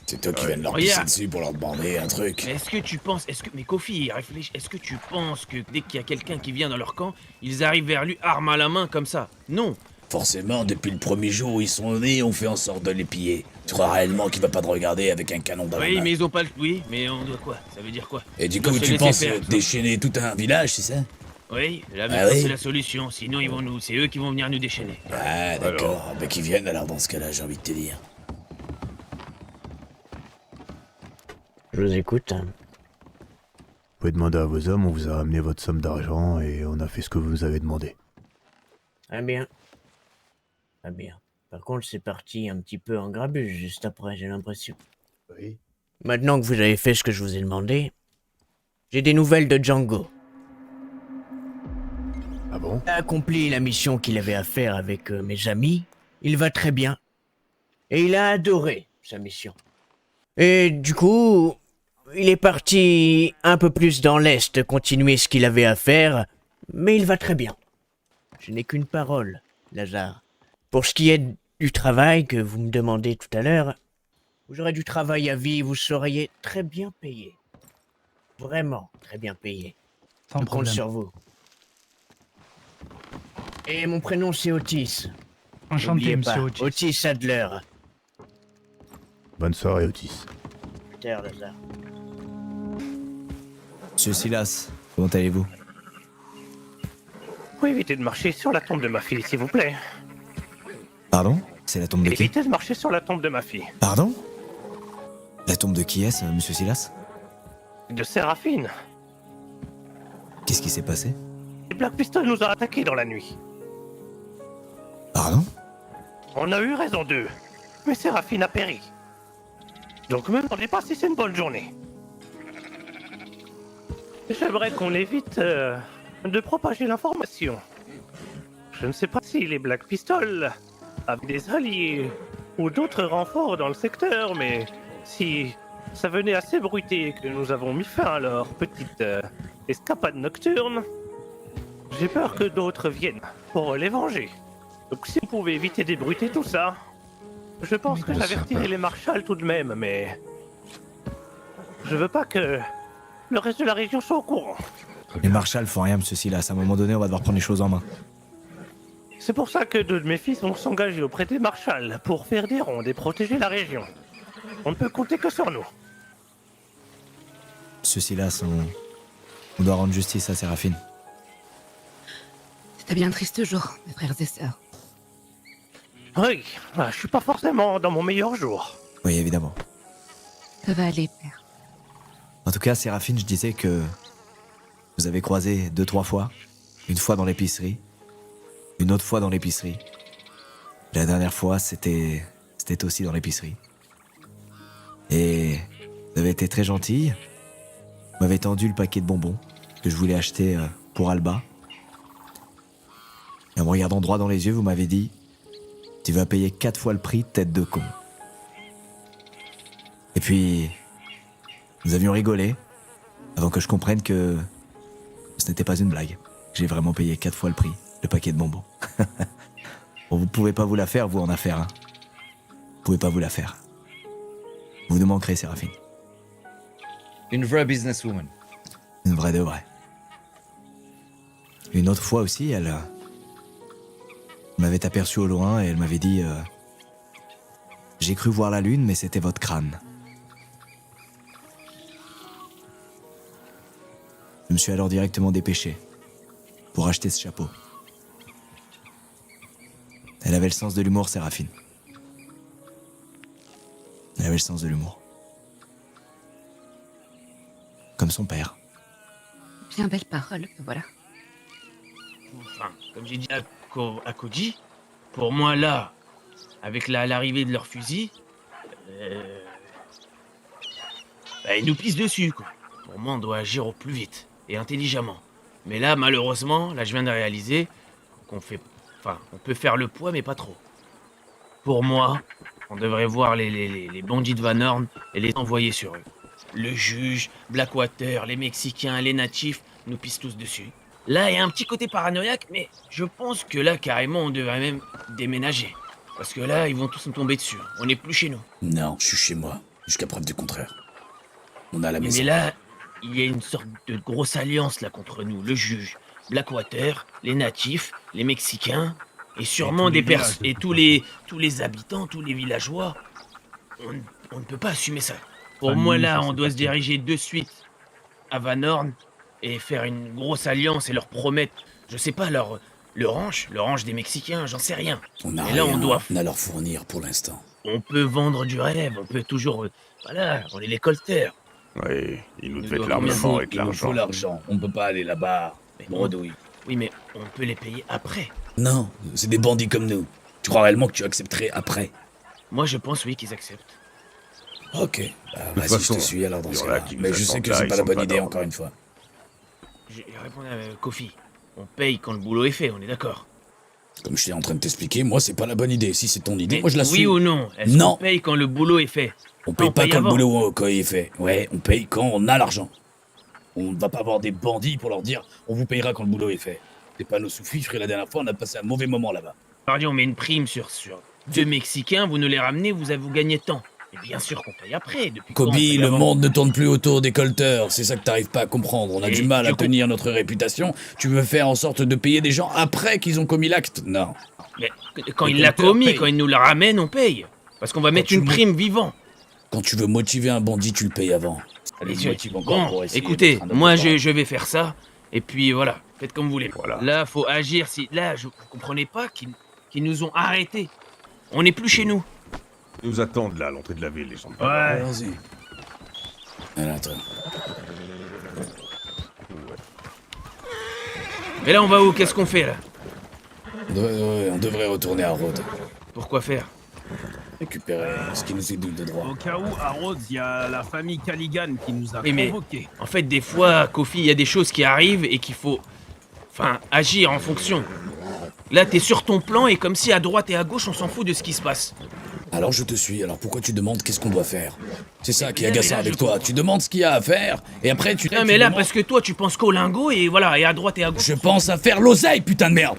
C'est toi qui viens de leur pisser dessus pour leur demander un truc. Mais est-ce que tu penses... Mais Kofi, réfléchis. Est-ce que tu penses que dès qu'il y a quelqu'un qui vient dans leur camp, ils arrivent vers lui arme à la main comme ça? Non. Forcément, depuis le premier jour où ils sont nés, on fait en sorte de les piller. Tu crois réellement qu'il va pas te regarder avec un canon dans la main? Oui, mais ils ont pas le... Oui, mais on doit quoi? Ça veut dire quoi? Et du coup, tu penses déchaîner tout un village, c'est ça? Oui, la méthode c'est la solution, sinon ils vont nous... C'est eux qui vont venir nous déchaîner. Ah, d'accord. Bah qu'ils viennent alors dans ce cas-là, j'ai envie de te dire. Je vous écoute. Vous pouvez demander à vos hommes, on vous a ramené votre somme d'argent et on a fait ce que vous nous avez demandé. Très bien. Très bien. Par contre, c'est parti un petit peu en grabuge juste après, j'ai l'impression. Oui. Maintenant que vous avez fait ce que je vous ai demandé, j'ai des nouvelles de Django. Ah bon? Il a accompli la mission qu'il avait à faire avec mes amis. Il va très bien. Et il a adoré sa mission. Et du coup, il est parti un peu plus dans l'Est, continuer ce qu'il avait à faire, mais il va très bien. Je n'ai qu'une parole, Lazare. Pour ce qui est du travail que vous me demandez tout à l'heure, vous aurez du travail à vie, vous seriez très bien payé. Vraiment très bien payé. Sans Je compte problème. sur vous. Et mon prénom c'est Otis. Enchanté, N'oubliez monsieur pas, Otis. Otis Adler. Bonne soirée, Otis. Terre, Lazare. Monsieur Silas, comment allez-vous? Vous pouvez éviter de marcher sur la tombe de ma fille, s'il vous plaît. Pardon? C'est la tombe de qui? Évitez de marcher sur la tombe de ma fille. Pardon? La tombe de qui est-ce, monsieur Silas? De Séraphine. Qu'est-ce qui s'est passé? Les Black Pistol nous ont attaqués dans la nuit. Pardon? On a eu raison d'eux, mais Séraphine a péri. Donc me demandez pas si c'est une bonne journée. J'aimerais qu'on évite de propager l'information. Je ne sais pas si les Black Pistol avaient des alliés ou d'autres renforts dans le secteur, mais si ça venait à s'ébruiter et que nous avons mis fin à leur petite escapade nocturne, j'ai peur que d'autres viennent pour les venger. Donc si on pouvait éviter d'ébruiter tout ça, je pense que j'avertirai les marshals tout de même, mais je veux pas que le reste de la région soit au courant. Les marshals font rien, monsieur Silas. À un moment donné, on va devoir prendre les choses en main. C'est pour ça que deux de mes fils vont s'engager auprès des marshals pour faire des rondes et protéger la région. On ne peut compter que sur nous. Monsieur Silas, on doit rendre justice à Séraphine. C'est bien triste jour, mes frères et sœurs. Oui, je suis pas forcément dans mon meilleur jour. Oui, évidemment. Ça va aller, père. En tout cas, Séraphine, je disais que vous avez croisé 2-3 fois. Une fois dans l'épicerie, une autre fois dans l'épicerie. La dernière fois, c'était aussi dans l'épicerie. Et vous avez été très gentille. Vous m'avez tendu le paquet de bonbons que je voulais acheter pour Alba. Et en me regardant droit dans les yeux, vous m'avez dit: tu vas payer 4 fois le prix, tête de con. Et puis, nous avions rigolé avant que je comprenne que ce n'était pas une blague. J'ai vraiment payé 4 fois le prix, le paquet de bonbons. Bon, vous pouvez pas vous la faire, vous, en affaires. Hein. Vous pouvez pas vous la faire. Vous nous manquerez, Séraphine. Une vraie businesswoman. Une vraie de vraie. Une autre fois aussi, elle m'avait aperçu au loin et elle m'avait dit j'ai cru voir la lune, mais c'était votre crâne. Je me suis alors directement dépêché pour acheter ce chapeau. Elle avait le sens de l'humour, Séraphine. Elle avait le sens de l'humour. Comme son père. Bien belle parole, voilà. Enfin, comme j'ai dit à Koji, pour moi là, avec l'arrivée de leur fusil, ils nous pissent dessus, quoi. Pour moi, on doit agir au plus vite et intelligemment. Mais là, malheureusement, je viens de réaliser qu'on peut faire le poids, mais pas trop. Pour moi, on devrait voir les bandits de Van Horn et les envoyer sur eux. Le juge, Blackwater, les Mexicains, les natifs nous pissent tous dessus. Là, il y a un petit côté paranoïaque, mais je pense que là, carrément, on devrait même déménager. Parce que là, ils vont tous nous tomber dessus. On n'est plus chez nous. Non, je suis chez moi. Jusqu'à preuve du contraire. On a la maison. Mais là, il y a une sorte de grosse alliance là contre nous. Le juge, Blackwater, les natifs, les Mexicains, et sûrement des personnes. Et tous les habitants, tous les villageois. On ne peut pas assumer ça. Pour moi, là, on doit se diriger de suite à Van Horn et faire une grosse alliance et leur promettre, je sais pas, le ranch des Mexicains, j'en sais rien. On a et là, rien on doit... à leur fournir pour l'instant. On peut vendre du rêve, on peut toujours... Voilà, on est les colters. Oui, il nous devait doit de l'armement avec Il nous faut l'argent. l'argent. On peut pas aller là-bas. Bredouille. Oui, mais on peut les payer après. Non, c'est des bandits comme nous. Tu crois réellement que tu accepterais après? Moi, je pense, oui, qu'ils acceptent. Ok, bah, toute vas-y, je façon, te suis alors dans il y ce en a cas. qui Mais nous je sais attendent que là, c'est ils pas la sont bonne pas idée, dans. encore une fois. Je réponds à Kofi. On paye quand le boulot est fait, on est d'accord. Comme je suis en train de t'expliquer, moi, c'est pas la bonne idée. Si c'est ton idée, Mais moi, je la suis. oui ou non? Est-ce Non. qu'on paye quand le boulot est fait? On paye on pas paye quand avant. le boulot quand il est fait. Ouais, on paye quand on a l'argent. On ne va pas avoir des bandits pour leur dire on vous payera quand le boulot est fait. T'es pas nos sous-fifres et la dernière fois on a passé un mauvais moment là-bas. Pardon, on met une prime sur 2 Mexicains, vous nous les ramenez, vous gagnez tant. Et bien sûr qu'on paye après. Depuis quand on Kobe, paye le avant? monde ne tourne plus autour des colteurs, c'est ça que t'arrives pas à comprendre. On a Et du mal à je tenir notre réputation. Tu veux faire en sorte de payer des gens après qu'ils ont commis l'acte? Non. Mais quand Les il l'a colteurs commis, payent. quand il nous le ramène, on paye. Parce qu'on va mettre une prime vivant. Quand tu veux motiver un bandit, tu le payes avant. Allez, Et motive encore pour bon, essayer écoutez, d'être un moi homme je vais faire ça. Et puis voilà, faites comme vous voulez. Voilà. Là, faut agir. Là, vous comprenez pas qu'ils nous ont arrêtés. On n'est plus chez nous. Ils nous attendent là, à l'entrée de la ville, les gens. Ouais. Vas-y. Allez, attends. Mais là, on va où? Qu'est-ce qu'on fait là? On devrait retourner à Rhodes. Pourquoi faire? Récupérer ce qui nous est dû de droit. Au cas où, à Rhodes, il y a la famille Callaghan qui nous a Oui, mais convoqués. en fait, des fois, Kofi, il y a des choses qui arrivent et qu'il faut... Enfin, agir en fonction. Là, t'es sur ton plan et comme si à droite et à gauche, on s'en fout de ce qui se passe. Alors je te suis, alors pourquoi tu demandes qu'est-ce qu'on doit faire? C'est ça qui est Mais là, agaçant je avec toi, tu demandes ce qu'il y a à faire, et après tu... Non, mais là, parce que toi, tu penses qu'au lingot et voilà, et à droite et à gauche... Je pense à faire l'oseille, putain de merde!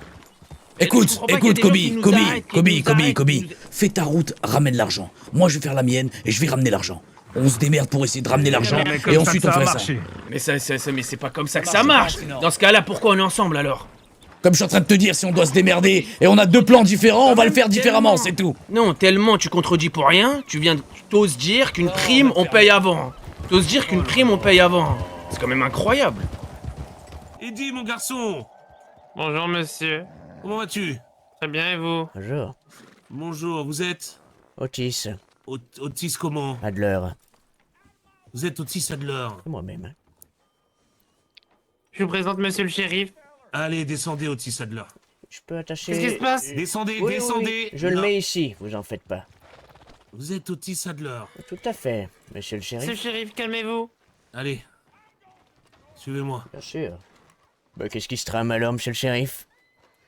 Écoute, comprends pas qu'il y a des gens qui nous arrêtent, Kobe, fais ta route, ramène l'argent. Moi je vais faire la mienne, et je vais ramener l'argent. On se démerde pour essayer de ramener l'argent, et ensuite on fait ça. Mais c'est pas comme ça que ça marche. Dans ce cas-là, pourquoi on est ensemble alors? Comme je suis en train de te dire, si on doit se démerder, et on a deux plans différents, on va le faire différemment, c'est tout. Non, tellement tu contredis pour rien, tu t'oses dire qu'une prime, on paye avant. T'oses dire qu'une prime, on paye avant. C'est quand même incroyable. Eddie, mon garçon! Bonjour, monsieur. Comment vas-tu? Très bien, et vous? Bonjour. Bonjour, vous êtes? Otis. Otis comment? Adler. Vous êtes Otis Adler? C'est moi-même. Je vous présente monsieur le shérif. Allez, descendez, Otis Adler. Je peux attacher... Qu'est-ce qui se passe? Descendez, Oui, descendez! oui. Je le mets ici, vous en faites pas. Vous êtes Otis Adler. Tout à fait, monsieur le shérif. Monsieur le shérif, calmez-vous. Allez. Suivez-moi. Bien sûr. Bah, qu'est-ce qui se trame alors, monsieur le shérif?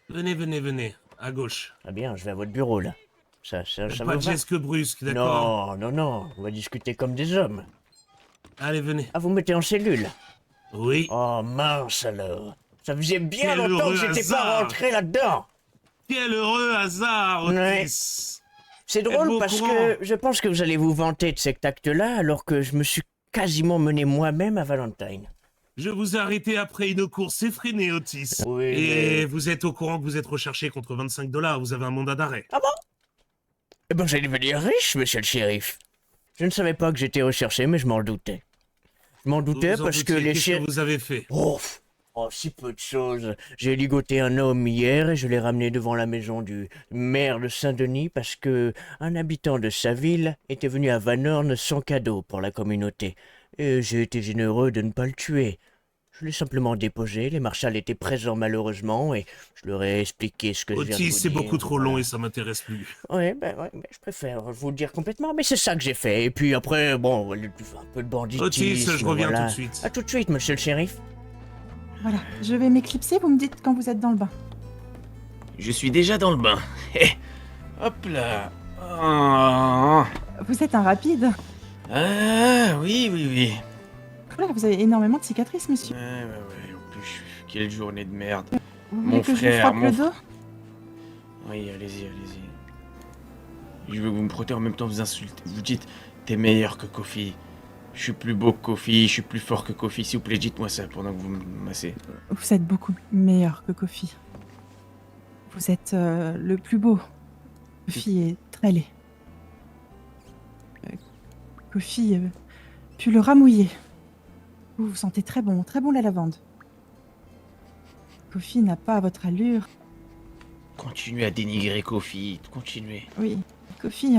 Venez, venez, venez. À gauche. Ah bien, je vais à votre bureau, là. Ça Pas vous de va? gestes brusques, d'accord? Non, non, non. On va discuter comme des hommes. Allez, venez. Ah, vous mettez en cellule? Oui. Oh, mince alors. Ça faisait bien Quel longtemps que heureux j'étais pas hasard. rentré là-dedans. Quel heureux hasard, Otis! Ouais. C'est drôle Êtes-vous au parce courant? que je pense que vous allez vous vanter de cet acte-là alors que je me suis quasiment mené moi-même à Valentine. Je vous ai arrêté après une course effrénée, Otis. Oui, Et mais- vous êtes au courant que vous êtes recherché contre 25 $. Vous avez un mandat d'arrêt. Ah bon? Eh ben, j'allais devenir riche, monsieur le shérif. Je ne savais pas que j'étais recherché, mais je m'en doutais. Je m'en doutais Vous en parce que doutiez, les qu'est-ce shérifs... que vous avez fait? Oh, si peu de choses. J'ai ligoté un homme hier et je l'ai ramené devant la maison du maire de Saint-Denis parce que un habitant de sa ville était venu à Van Horn sans cadeau pour la communauté. Et j'ai été généreux de ne pas le tuer. Je l'ai simplement déposé, les marshals étaient présents malheureusement et je leur ai expliqué ce que je viens de Otis, vous c'est dire. beaucoup trop long et ça m'intéresse plus. Ouais, mais je préfère vous le dire complètement, mais c'est ça que j'ai fait. Et puis après, bon, un peu de banditisme. Otis, je reviens voilà. tout de suite. À tout de suite, monsieur le shérif. Voilà, je vais m'éclipser, vous me dites quand vous êtes dans le bain. Je suis déjà dans le bain. Hop là. Ah, Vous êtes un rapide. Ah, oui. Voilà, vous avez énormément de cicatrices, monsieur. Ouais. En plus, quelle journée de merde. Vous voulez que je vous frotte le dos? Oui, allez-y. Je veux que vous me protégez en même temps, vous insultez. Vous dites, t'es meilleur que Kofi. Je suis plus beau que Kofi, je suis plus fort que Kofi. S'il vous plaît, dites-moi ça pendant que vous me massez. Vous êtes beaucoup meilleur que Kofi. Vous êtes le plus beau. Kofi est très laid. Kofi pue le rat mouillé. Vous sentez très bon la lavande. Kofi n'a pas votre allure. Continuez à dénigrer Kofi, continuez. Oui, Kofi,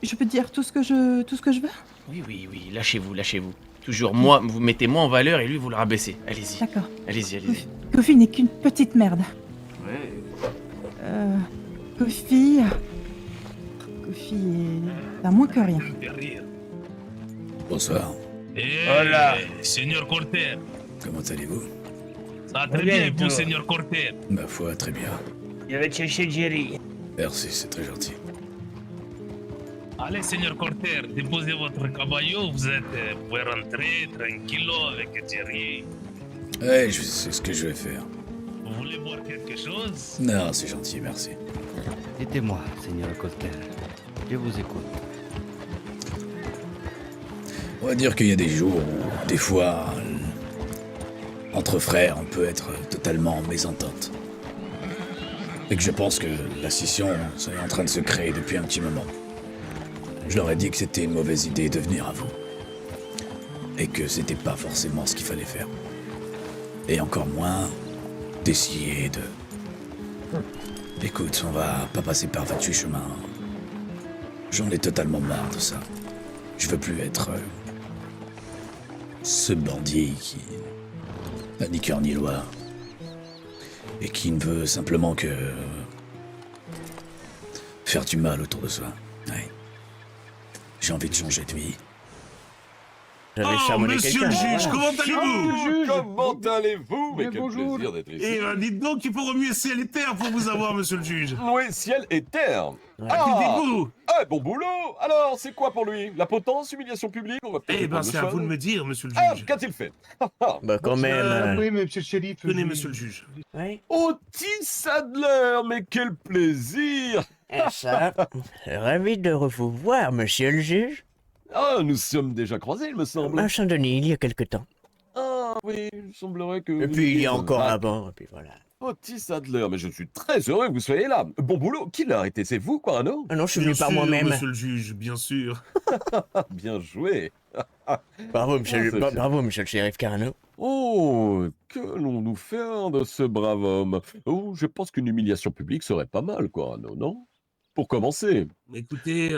je peux dire tout ce que je veux? Oui, lâchez-vous. Toujours moi, vous mettez moi en valeur et lui vous le rabaissez. Allez-y. D'accord. Allez-y. Kofi n'est qu'une petite merde. Ouais. Kofi est à moins que rien. Bonsoir. Hola, Seigneur Colter. Comment allez-vous? Ça va très bien, vous, Seigneur Colter. Ma foi, très bien. Je vais te chercher Jerry. Merci, c'est très gentil. Allez, Seigneur Colter, déposez votre caballo, vous pouvez rentrer tranquillo avec Jerry. Ouais, c'est ce que je vais faire. Vous voulez boire quelque chose? Non, c'est gentil, merci. Dites-moi, Seigneur Colter. Je vous écoute. On va dire qu'il y a des jours où, des fois, entre frères, on peut être totalement en mésentente. Et que je pense que la scission, c'est en train de se créer depuis un petit moment. Je leur ai dit que c'était une mauvaise idée de venir à vous. Et que c'était pas forcément ce qu'il fallait faire. Et encore moins d'essayer de... Écoute, on va pas passer par 28 chemins. J'en ai totalement marre de ça. Je veux plus être... ce bandit qui n'a ni cœur ni loi. Et qui ne veut simplement que... faire du mal autour de soi. Ouais. J'ai envie de changer de vie. Oh, monsieur le juge, comment allez-vous? Comment allez-vous? Mais quel bonjour. plaisir d'être ici. Eh ben, dites donc qu'il faut remuer ciel et terre pour vous avoir, monsieur le juge. Oui, ciel et terre. Dites-vous. Ah, bon boulot. Alors, c'est quoi pour lui? La potence, humiliation publique? On va peut-être Eh ben, prendre c'est le à choix. vous de me dire, monsieur le Ah, juge. qu'a-t-il fait? Bah quand même. Oui, mais monsieur le shérif. Tenez, monsieur le juge. Oui. Otis Adler, mais quel plaisir! Ça, ravi de vous voir, monsieur le juge. Ah, nous sommes déjà croisés, il me semble. À Saint-Denis, il y a quelque temps. Ah, oui, il semblerait que... Et puis il y a encore avant, et puis voilà. Otis Adler, mais je suis très heureux que vous soyez là. Bon boulot, qui l'a arrêté? C'est vous, Quarano? Ah non, je suis venu par moi-même. Monsieur le juge, bien sûr. Bien joué. Bravo, monsieur le shérif Carano. Oh, qu'allons-nous faire de ce brave homme? Oh, je pense qu'une humiliation publique serait pas mal, Quarano, non? Pour commencer. Écoutez,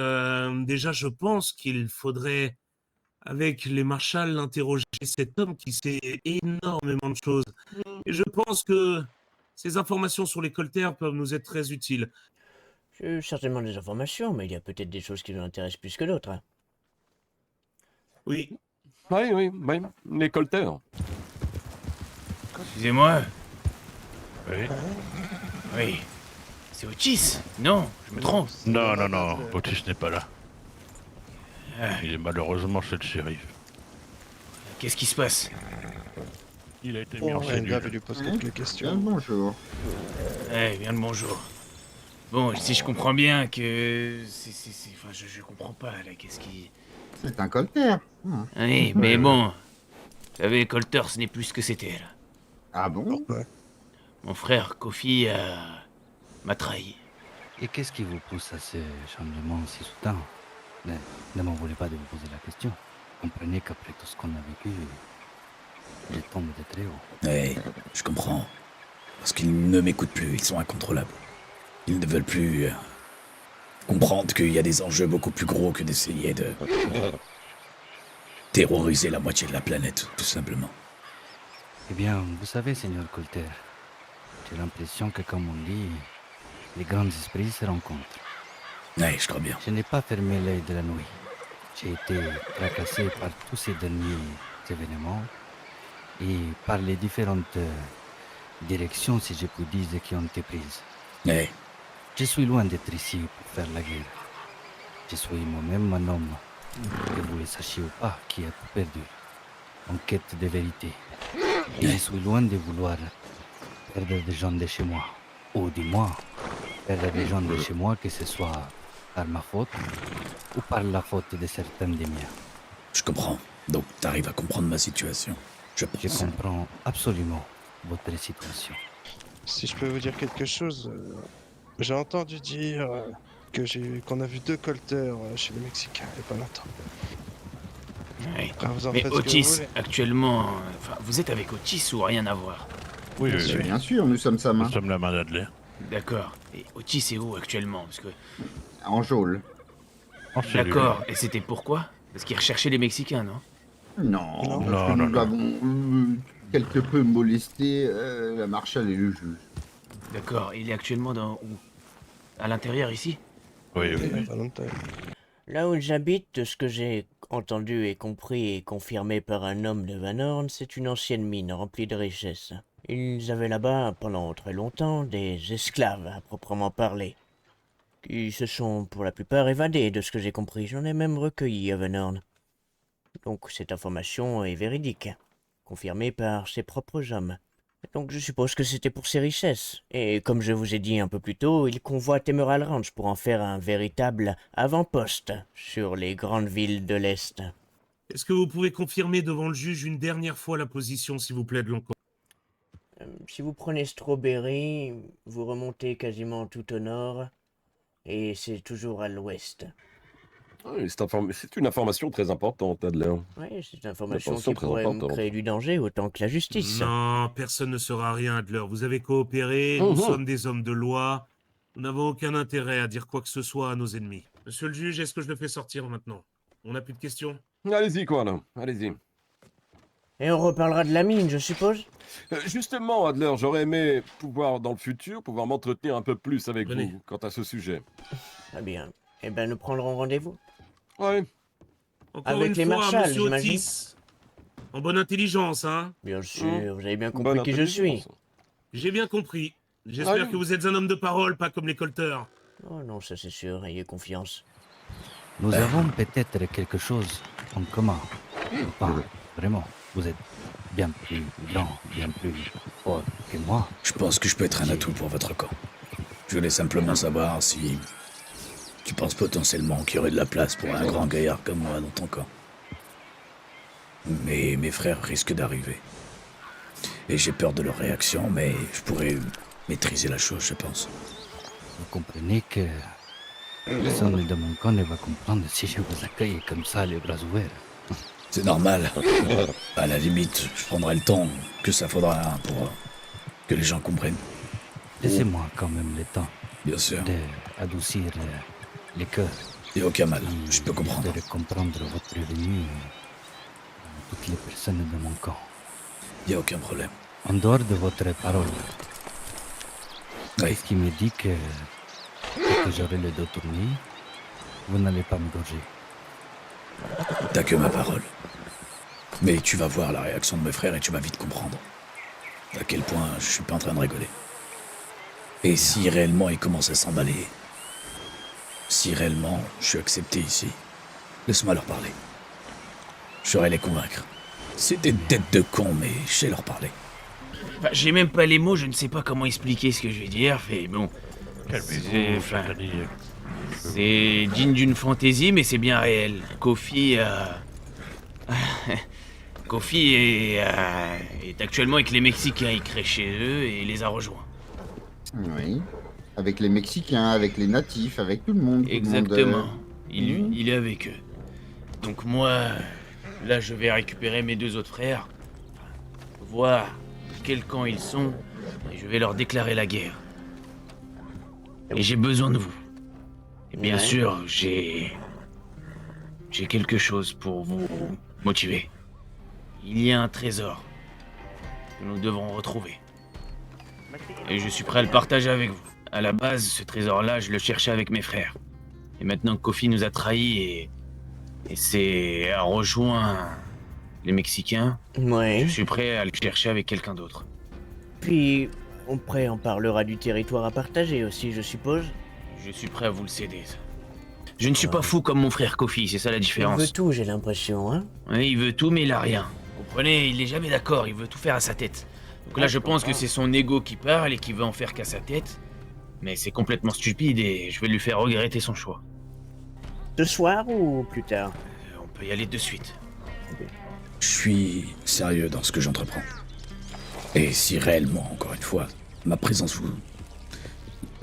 déjà, je pense qu'il faudrait, avec les marshals, interroger cet homme qui sait énormément de choses. Et je pense que ces informations sur les Colter peuvent nous être très utiles. J'ai certainement des informations, mais il y a peut-être des choses qui nous intéressent plus que d'autres. Hein. Oui. Oui, les Colter. Excusez-moi. Oui. C'est Otis? Non, je me trompe. Non, Otis n'est pas là. Il est malheureusement chez le shérif. Qu'est-ce qui se passe? Il a été mis en cellule. lui pose quelques questions. Bonjour. Bien le bonjour. Bon, si je comprends bien que... Enfin, je comprends pas, là, qu'est-ce qui... C'est un Colter. Oui, mais bon... Vous savez, Colter, ce n'est plus ce que c'était, là. Ah bon? Mon frère, Kofi, m'a trahi. Et qu'est-ce qui vous pousse à ce changement si soudain? Ne m'en voulez pas de vous poser la question. Comprenez qu'après tout ce qu'on a vécu, je tombe de très haut. Ouais, je comprends. Parce qu'ils ne m'écoutent plus, ils sont incontrôlables. Ils ne veulent plus comprendre qu'il y a des enjeux beaucoup plus gros que d'essayer de terroriser la moitié de la planète, tout simplement. Eh bien, vous savez, Seigneur Colter, j'ai l'impression que, comme on dit, les grands esprits se rencontrent. Ouais, je crois bien. Je n'ai pas fermé l'œil de la nuit. J'ai été tracassé par tous ces derniers événements et par les différentes directions, si je puis dire, qui ont été prises. Ouais. Je suis loin d'être ici pour faire la guerre. Je suis moi-même un homme, que vous le sachiez ou pas, qui a tout perdu, en quête de vérité. Et je suis loin de vouloir perdre des gens de chez moi, ou du moins, perdre des gens de chez moi, que ce soit Par ma faute ou par la faute de certains des miens. Je comprends. Donc, t'arrives à comprendre ma situation. Je comprends absolument votre situation. Si je peux vous dire quelque chose, j'ai entendu dire qu'on a vu 2 colteurs chez les Mexicains il n'y a pas longtemps. Oui. Après, vous en Mais faites ce que Otis, vous voulez. actuellement, enfin, vous êtes avec Otis ou rien à voir? Oui, bien sûr, nous sommes sa main. Nous sommes la main d'Adler. D'accord. Et Otis est où actuellement? Parce que... En geôle. D'accord. Et c'était pourquoi? Parce qu'il recherchait les Mexicains, non? Non, Non, parce que non, nous non. avons quelque peu molesté la marshal et le juge. D'accord. Il est actuellement dans où? À l'intérieur ici? Oui, Il y a pas longtemps. Là où j'habite, de ce que j'ai entendu et compris et confirmé par un homme de Van Horn, c'est une ancienne mine remplie de richesses. Ils avaient là-bas, pendant très longtemps, des esclaves à proprement parler, qui se sont pour la plupart évadés, de ce que j'ai compris. J'en ai même recueilli à Van Horn. Donc cette information est véridique, confirmée par ses propres hommes. Donc je suppose que c'était pour ses richesses. Et comme je vous ai dit un peu plus tôt, il convoite Emerald Ranch pour en faire un véritable avant-poste sur les grandes villes de l'Est. Est-ce que vous pouvez confirmer devant le juge une dernière fois la position, s'il vous plaît, de l'encore? Si vous prenez Strawberry, vous remontez quasiment tout au nord, et c'est toujours à l'ouest. Oui, c'est une information très importante, Adler. Oui, c'est une information Information qui très pourrait me importante. créer du danger autant que la justice. Non, personne ne sera rien, Adler. Vous avez coopéré, nous sommes des hommes de loi. Nous n'avons aucun intérêt à dire quoi que ce soit à nos ennemis. Monsieur le juge, est-ce que je le fais sortir maintenant? On n'a plus de questions? Allez-y, quoi, là. Allez-y. Et on reparlera de la mine, je suppose? Justement, Adler, j'aurais aimé pouvoir, dans le futur, pouvoir m'entretenir un peu plus avec Venez. vous quant à ce sujet. Très bien. Eh bien, nous prendrons rendez-vous. Oui. Encore Avec une les fois, marshals, monsieur j'imagine. Otis. En bonne intelligence, hein? Bien sûr, vous avez bien compris qui je suis. J'ai bien compris. J'espère que vous êtes un homme de parole, pas comme les colteurs. Oh non, ça c'est sûr, ayez confiance. Nous avons peut-être quelque chose en commun. Enfin, vraiment, vous êtes bien plus grand, bien plus fort que moi. Je pense que je peux être un atout pour votre camp. Je voulais simplement savoir si tu penses potentiellement qu'il y aurait de la place pour un grand gaillard comme moi dans ton camp. Mais mes frères risquent d'arriver. Et j'ai peur de leur réaction, mais je pourrais maîtriser la chose, je pense. Vous comprenez que personne de mon camp ne va comprendre si je vous accueille comme ça, les bras ouverts. C'est normal. À la limite, je prendrai le temps que ça faudra pour que les gens comprennent. Laissez-moi quand même le temps. Bien sûr. D'adoucir les cœurs. Et aucun mal, je peux comprendre. De comprendre votre venue toutes les personnes de mon camp. Il n'y a aucun problème. En dehors de votre parole, oui. Qu'est-ce qui me dit que j'aurai le dos tourné, vous n'allez pas me gorger. T'as que ma parole. Mais tu vas voir la réaction de mes frères et tu vas vite comprendre à quel point je suis pas en train de rigoler. Et si réellement ils commencent à s'emballer, si réellement je suis accepté ici, laisse-moi leur parler. Je saurais les convaincre. C'est des têtes de cons, mais je sais leur parler. Enfin, j'ai même pas les mots, je ne sais pas comment expliquer ce que je vais dire, mais bon... C'est digne d'une fantaisie, mais c'est bien réel. Kofi est actuellement avec les Mexicains, il crée chez eux et les a rejoints. Oui. Avec les Mexicains, avec les natifs, avec tout le monde. Exactement. Il est avec eux. Donc moi, là je vais récupérer mes 2 autres frères, voir de quel camp ils sont, et je vais leur déclarer la guerre. Et j'ai besoin de vous. Et bien sûr, j'ai quelque chose pour vous motiver. Il y a un trésor que nous devons retrouver. Et je suis prêt à le partager avec vous. À la base, ce trésor-là, je le cherchais avec mes frères. Et maintenant que Kofi nous a trahis et a rejoint les Mexicains, je suis prêt à le chercher avec quelqu'un d'autre. Puis, après, on parlera du territoire à partager aussi, je suppose. Je suis prêt à vous le céder, ça. Je ne suis pas fou comme mon frère Kofi, c'est ça la différence. Il veut tout, j'ai l'impression, hein. Oui, il veut tout, mais il a rien. Vous comprenez, il est jamais d'accord, il veut tout faire à sa tête. Donc là, je pense que c'est son ego qui parle et qui veut en faire qu'à sa tête. Mais c'est complètement stupide et je vais lui faire regretter son choix. Ce soir ou plus tard? On peut y aller de suite. Je suis sérieux dans ce que j'entreprends. Et si réellement, encore une fois, ma présence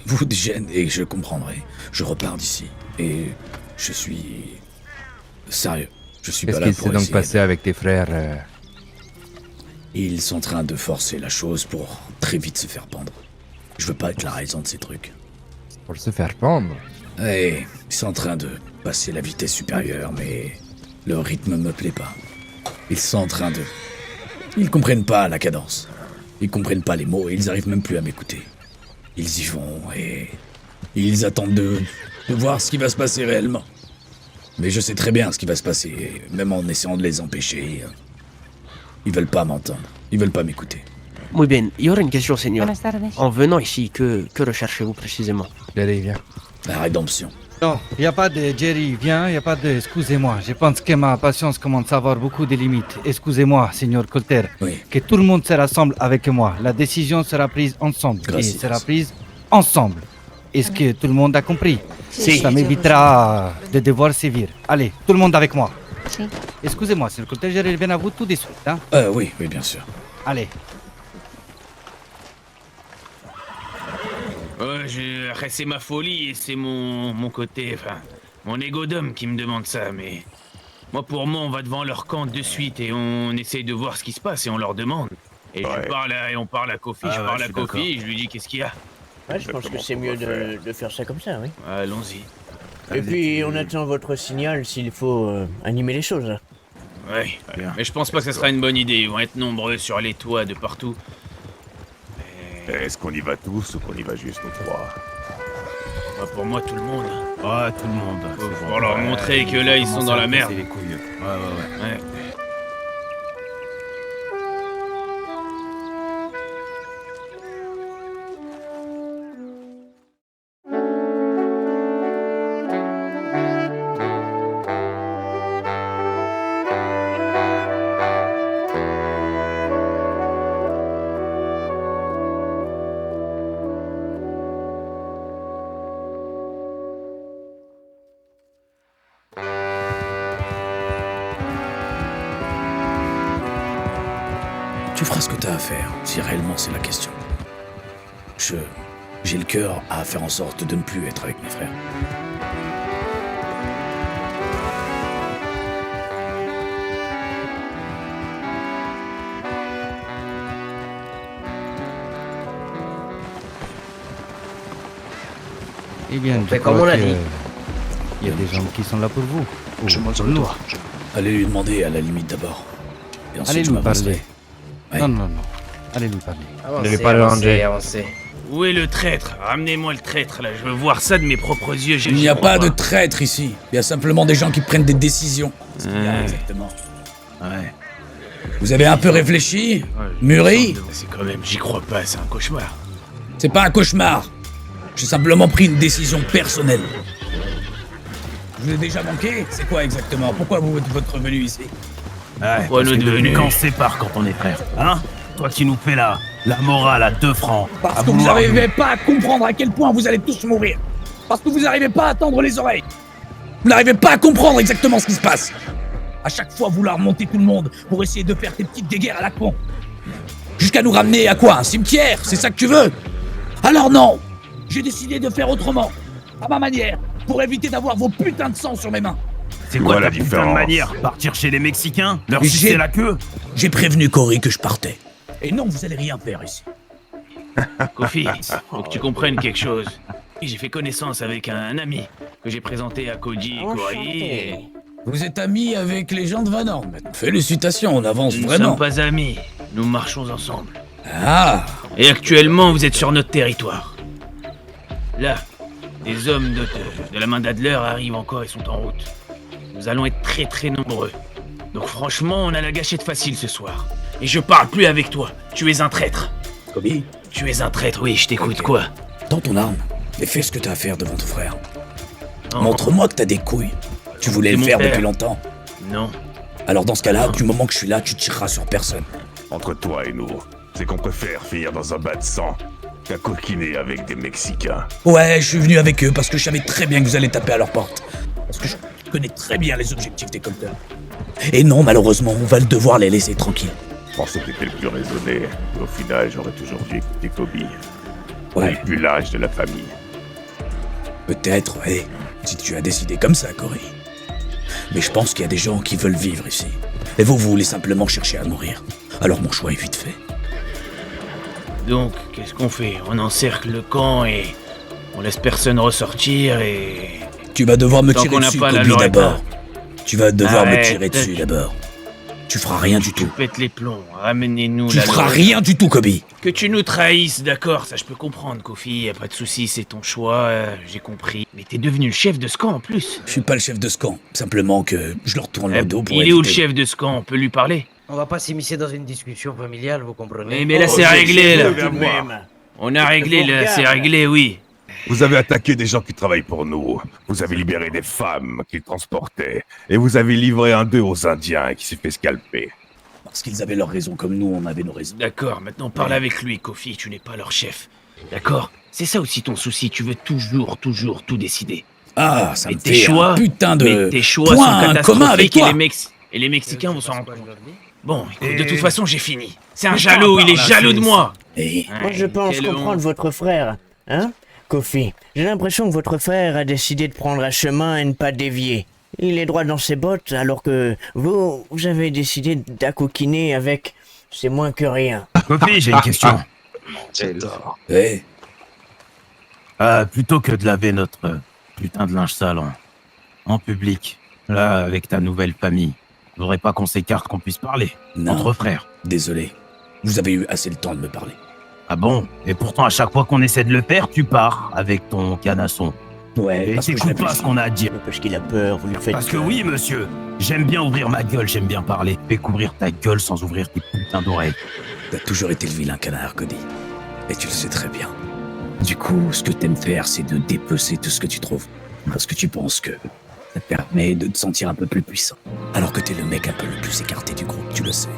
vous gêne et je comprendrai, je repars d'ici. Et je suis sérieux. Je suis pas Qu'est-ce là qui pour s'est donc essayer passé avec tes frères Ils sont en train de forcer la chose pour très vite se faire pendre. Je veux pas être la raison de ces trucs. Pour se faire pendre? Ouais, ils sont en train de passer la vitesse supérieure, mais le rythme me plaît pas. Ils sont en train de... Ils comprennent pas la cadence. Ils comprennent pas les mots et ils arrivent même plus à m'écouter. Ils y vont et... Ils attendent de voir ce qui va se passer réellement. Mais je sais très bien ce qui va se passer, même en essayant de les empêcher. Ils veulent pas m'entendre. Ils veulent pas m'écouter. Muy bien, y aurait une question, señor. Buenas tardes. En venant ici, que recherchez-vous précisément? Jerry, viens. La rédemption. Non, il n'y a pas de Jerry, viens, il n'y a pas de excusez-moi. Je pense que ma patience commence à avoir beaucoup de limites. Excusez-moi, Seigneur Colter. Oui. Que tout le monde se rassemble avec moi. La décision sera prise ensemble. Gracias. Et sera prise ensemble. Est-ce que tout le monde a compris? Si. Ça m'évitera de devoir sévir. Allez, tout le monde avec moi. Si. Excusez-moi, Seigneur Colter, je reviens à vous tout de suite. Hein? Oui, bien sûr. Allez. C'est ma folie et c'est mon côté, enfin, mon ego d'homme qui me demande ça, mais... Moi, pour moi, on va devant leur camp de suite et on essaye de voir ce qui se passe et on leur demande. Et on parle à Kofi, je parle à Kofi et je lui dis qu'est-ce qu'il y a. Ouais, je pense que c'est mieux de faire ça comme ça, oui. Allons-y. Et puis, on attend votre signal s'il faut animer les choses. Ouais, mais je pense pas que ce sera une bonne idée. Ils vont être nombreux sur les toits de partout. Est-ce qu'on y va tous ou qu'on y va juste nous trois? Pour moi, tout le monde. Ouais, tout le monde. Pour leur montrer que là, ils sont dans la merde. Les couilles. Ouais. Tu feras ce que t'as à faire, si réellement c'est la question. J'ai le cœur à faire en sorte de ne plus être avec mes frères. Eh bien, fait comme on a dit. Il y a des gens qui sont là pour vous. Je monte sur le toit. Allez lui demander à la limite d'abord. Et ensuite Allez je lui m'avancerai. parler. Ouais. Non. Allez lui parler. Avancez. Où est le traître? Ramenez-moi le traître, là. Je veux voir ça de mes propres yeux. Il n'y a pas de traître ici. Il y a simplement des gens qui prennent des décisions. C'est bien, exactement. Ouais. Vous avez un peu réfléchi? Mûri? C'est quand même... J'y crois pas, c'est un cauchemar. C'est pas un cauchemar. J'ai simplement pris une décision personnelle. Je vous ai déjà manqué? C'est quoi exactement? Pourquoi vous êtes votre venu ici? Ouais, Pourquoi nous devenus? Quand on se sépare quand on est frères, hein? Toi qui nous fais la morale à 2 francs. Parce que vous n'arrivez pas à comprendre à quel point vous allez tous mourir. Parce que vous n'arrivez pas à tendre les oreilles. Vous n'arrivez pas à comprendre exactement ce qui se passe. À chaque fois, vouloir monter tout le monde pour essayer de faire tes petites guéguerres à la con. Jusqu'à nous ramener à quoi? Un cimetière? C'est ça que tu veux? Alors non! J'ai décidé de faire autrement. À ma manière. Pour éviter d'avoir vos putains de sang sur mes mains. C'est quoi la putain de manière? Partir chez les Mexicains? Leur sucer la queue? J'ai prévenu Cory que je partais. Et non, vous allez rien faire ici. Kofi, faut que tu comprennes quelque chose. J'ai fait connaissance avec un ami que j'ai présenté à Koji et Cory. Et... Vous êtes amis avec les gens de Van Horn. Félicitations, on avance Nous ne vraiment. sommes pas amis, nous marchons ensemble. Ah! Et actuellement, vous êtes sur notre territoire. Là, des hommes de la main d'Adler arrivent encore et sont en route. Nous allons être très très nombreux. Donc franchement, on a la gâchette facile ce soir. Et je parle plus avec toi. Tu es un traître. Kobe? Tu es un traître, oui, je t'écoute. Okay. Quoi? Tends ton arme et fais ce que t'as à faire devant ton frère. Oh. Montre-moi que t'as des couilles. Tu voulais le faire depuis longtemps. Non. Alors dans ce cas-là, du moment que je suis là, tu tireras sur personne. Entre toi et nous, c'est qu'on préfère finir dans un bas de sang qu'à coquiner avec des Mexicains. Ouais, je suis venu avec eux parce que je savais très bien que vous allez taper à leur porte. Parce que je connais très bien les objectifs des colteurs. Et non, malheureusement, on va devoir les laisser tranquilles. Je pensais que t'étais le plus raisonné, mais au final, j'aurais toujours dû écouter Kobe. Ouais. Plus l'âge de la famille. Peut-être, ouais, si tu as décidé comme ça, Cory. Mais je pense qu'il y a des gens qui veulent vivre ici. Et vous voulez simplement chercher à mourir. Alors mon choix est vite fait. Donc, qu'est-ce qu'on fait? On encercle le camp et on laisse personne ressortir et... Tu vas devoir me Tant tirer qu'on n'a dessus, pas la Kobe, Loretta. d'abord. Tu vas devoir me Arrête. tirer dessus, d'abord. Tu feras rien du tout. Pète les plombs, ramenez-nous Tu la feras Loretta. rien du tout, Kobe. Que tu nous trahisses, d'accord, ça je peux comprendre, Kofi, y a pas de souci, c'est ton choix, j'ai compris. Mais t'es devenu le chef de ce camp en plus. Je suis pas le chef de ce camp. Simplement que je leur tourne le dos pour Il est où le éviter- chef de ce camp? On peut lui parler? On va pas s'immiscer dans une discussion familiale, vous comprenez? Oui, mais là c'est réglé, là. On a réglé, là, c'est réglé, oui. Vous avez attaqué des gens qui travaillent pour nous. Vous avez libéré des femmes qu'ils transportaient. Et vous avez livré un d'eux aux Indiens qui s'est fait scalper. Parce qu'ils avaient leurs raisons comme nous, on avait nos raisons. D'accord, maintenant parle avec lui, Kofi, tu n'es pas leur chef. D'accord? C'est ça aussi ton souci, tu veux toujours tout décider. Ah, ça Mais me tes fait choix, un putain de mais tes choix point sont commun catastrophiques avec toi. et les Mexicains vont s'en rendre compte. Bon, écoute, de toute façon, j'ai fini. C'est un jaloux, il est jaloux de moi. Moi, je pense quelle comprendre honte. votre frère, hein, Kofi. J'ai l'impression que votre frère a décidé de prendre un chemin et ne pas dévier. Il est droit dans ses bottes, alors que vous avez décidé d'acoquiner avec... C'est moins que rien. Kofi, j'ai une question. J'adore. Ouais. Plutôt que de laver notre putain de linge sale en public, là, avec ta nouvelle famille, je voudrais pas qu'on s'écarte, qu'on puisse parler. Non. Entre frères. Désolé. Vous avez eu assez le temps de me parler. Ah bon? Et pourtant, à chaque fois qu'on essaie de le faire, tu pars avec ton canasson. Ouais, Et parce que je t'écoutes pas réfléchis. ce qu'on a à dire. Parce qu'il a peur, vous lui faites... Parce que oui, monsieur, j'aime bien ouvrir ma gueule, j'aime bien parler. Fais couvrir ta gueule sans ouvrir tes putains d'oreilles. T'as toujours été le vilain canard, Cody. Et tu le sais très bien. Du coup, ce que t'aimes faire, c'est de dépecer tout ce que tu trouves. Parce que tu penses que ça te permet de te sentir un peu plus puissant. Alors que t'es le mec un peu le plus écarté du groupe, tu le sais.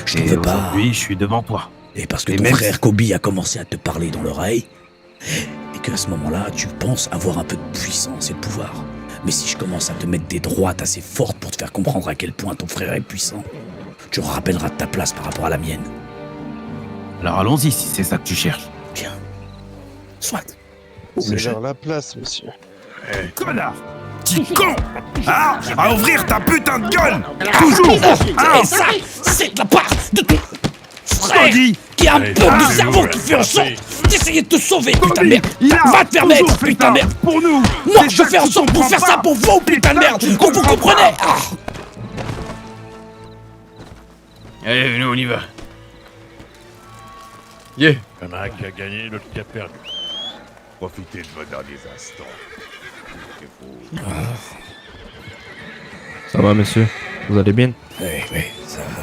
Je t'en Et veux pas. aujourd'hui, je suis devant toi. Et parce que Et ton même frère si- Kobe a commencé à te parler dans l'oreille, et qu'à ce moment-là, tu penses avoir un peu de puissance et de pouvoir. Mais si je commence à te mettre des droites assez fortes pour te faire comprendre à quel point ton frère est puissant, tu rappelleras ta place par rapport à la mienne. Alors allons-y si c'est ça que tu cherches. Bien. Soit. C'est vers la place, monsieur. Connard! Petit con! Ah! À ouvrir ta putain de gueule! Toujours! Et ça, c'est de la part de ton frère qui a un peu de cerveau qui fait en sorte d'essayer de te sauver, putain de merde! Va te faire mettre, putain de merde! Pour nous! Moi, je fais en sorte pour faire ça pour vous, putain de merde! Quand vous comprenez! Ah. Allez, venez, on y va. Yeah. Il y en a un qui a gagné, l'autre qui a perdu. Profitez de vos derniers instants. Ça va, monsieur? Vous allez bien? Oui, ça va.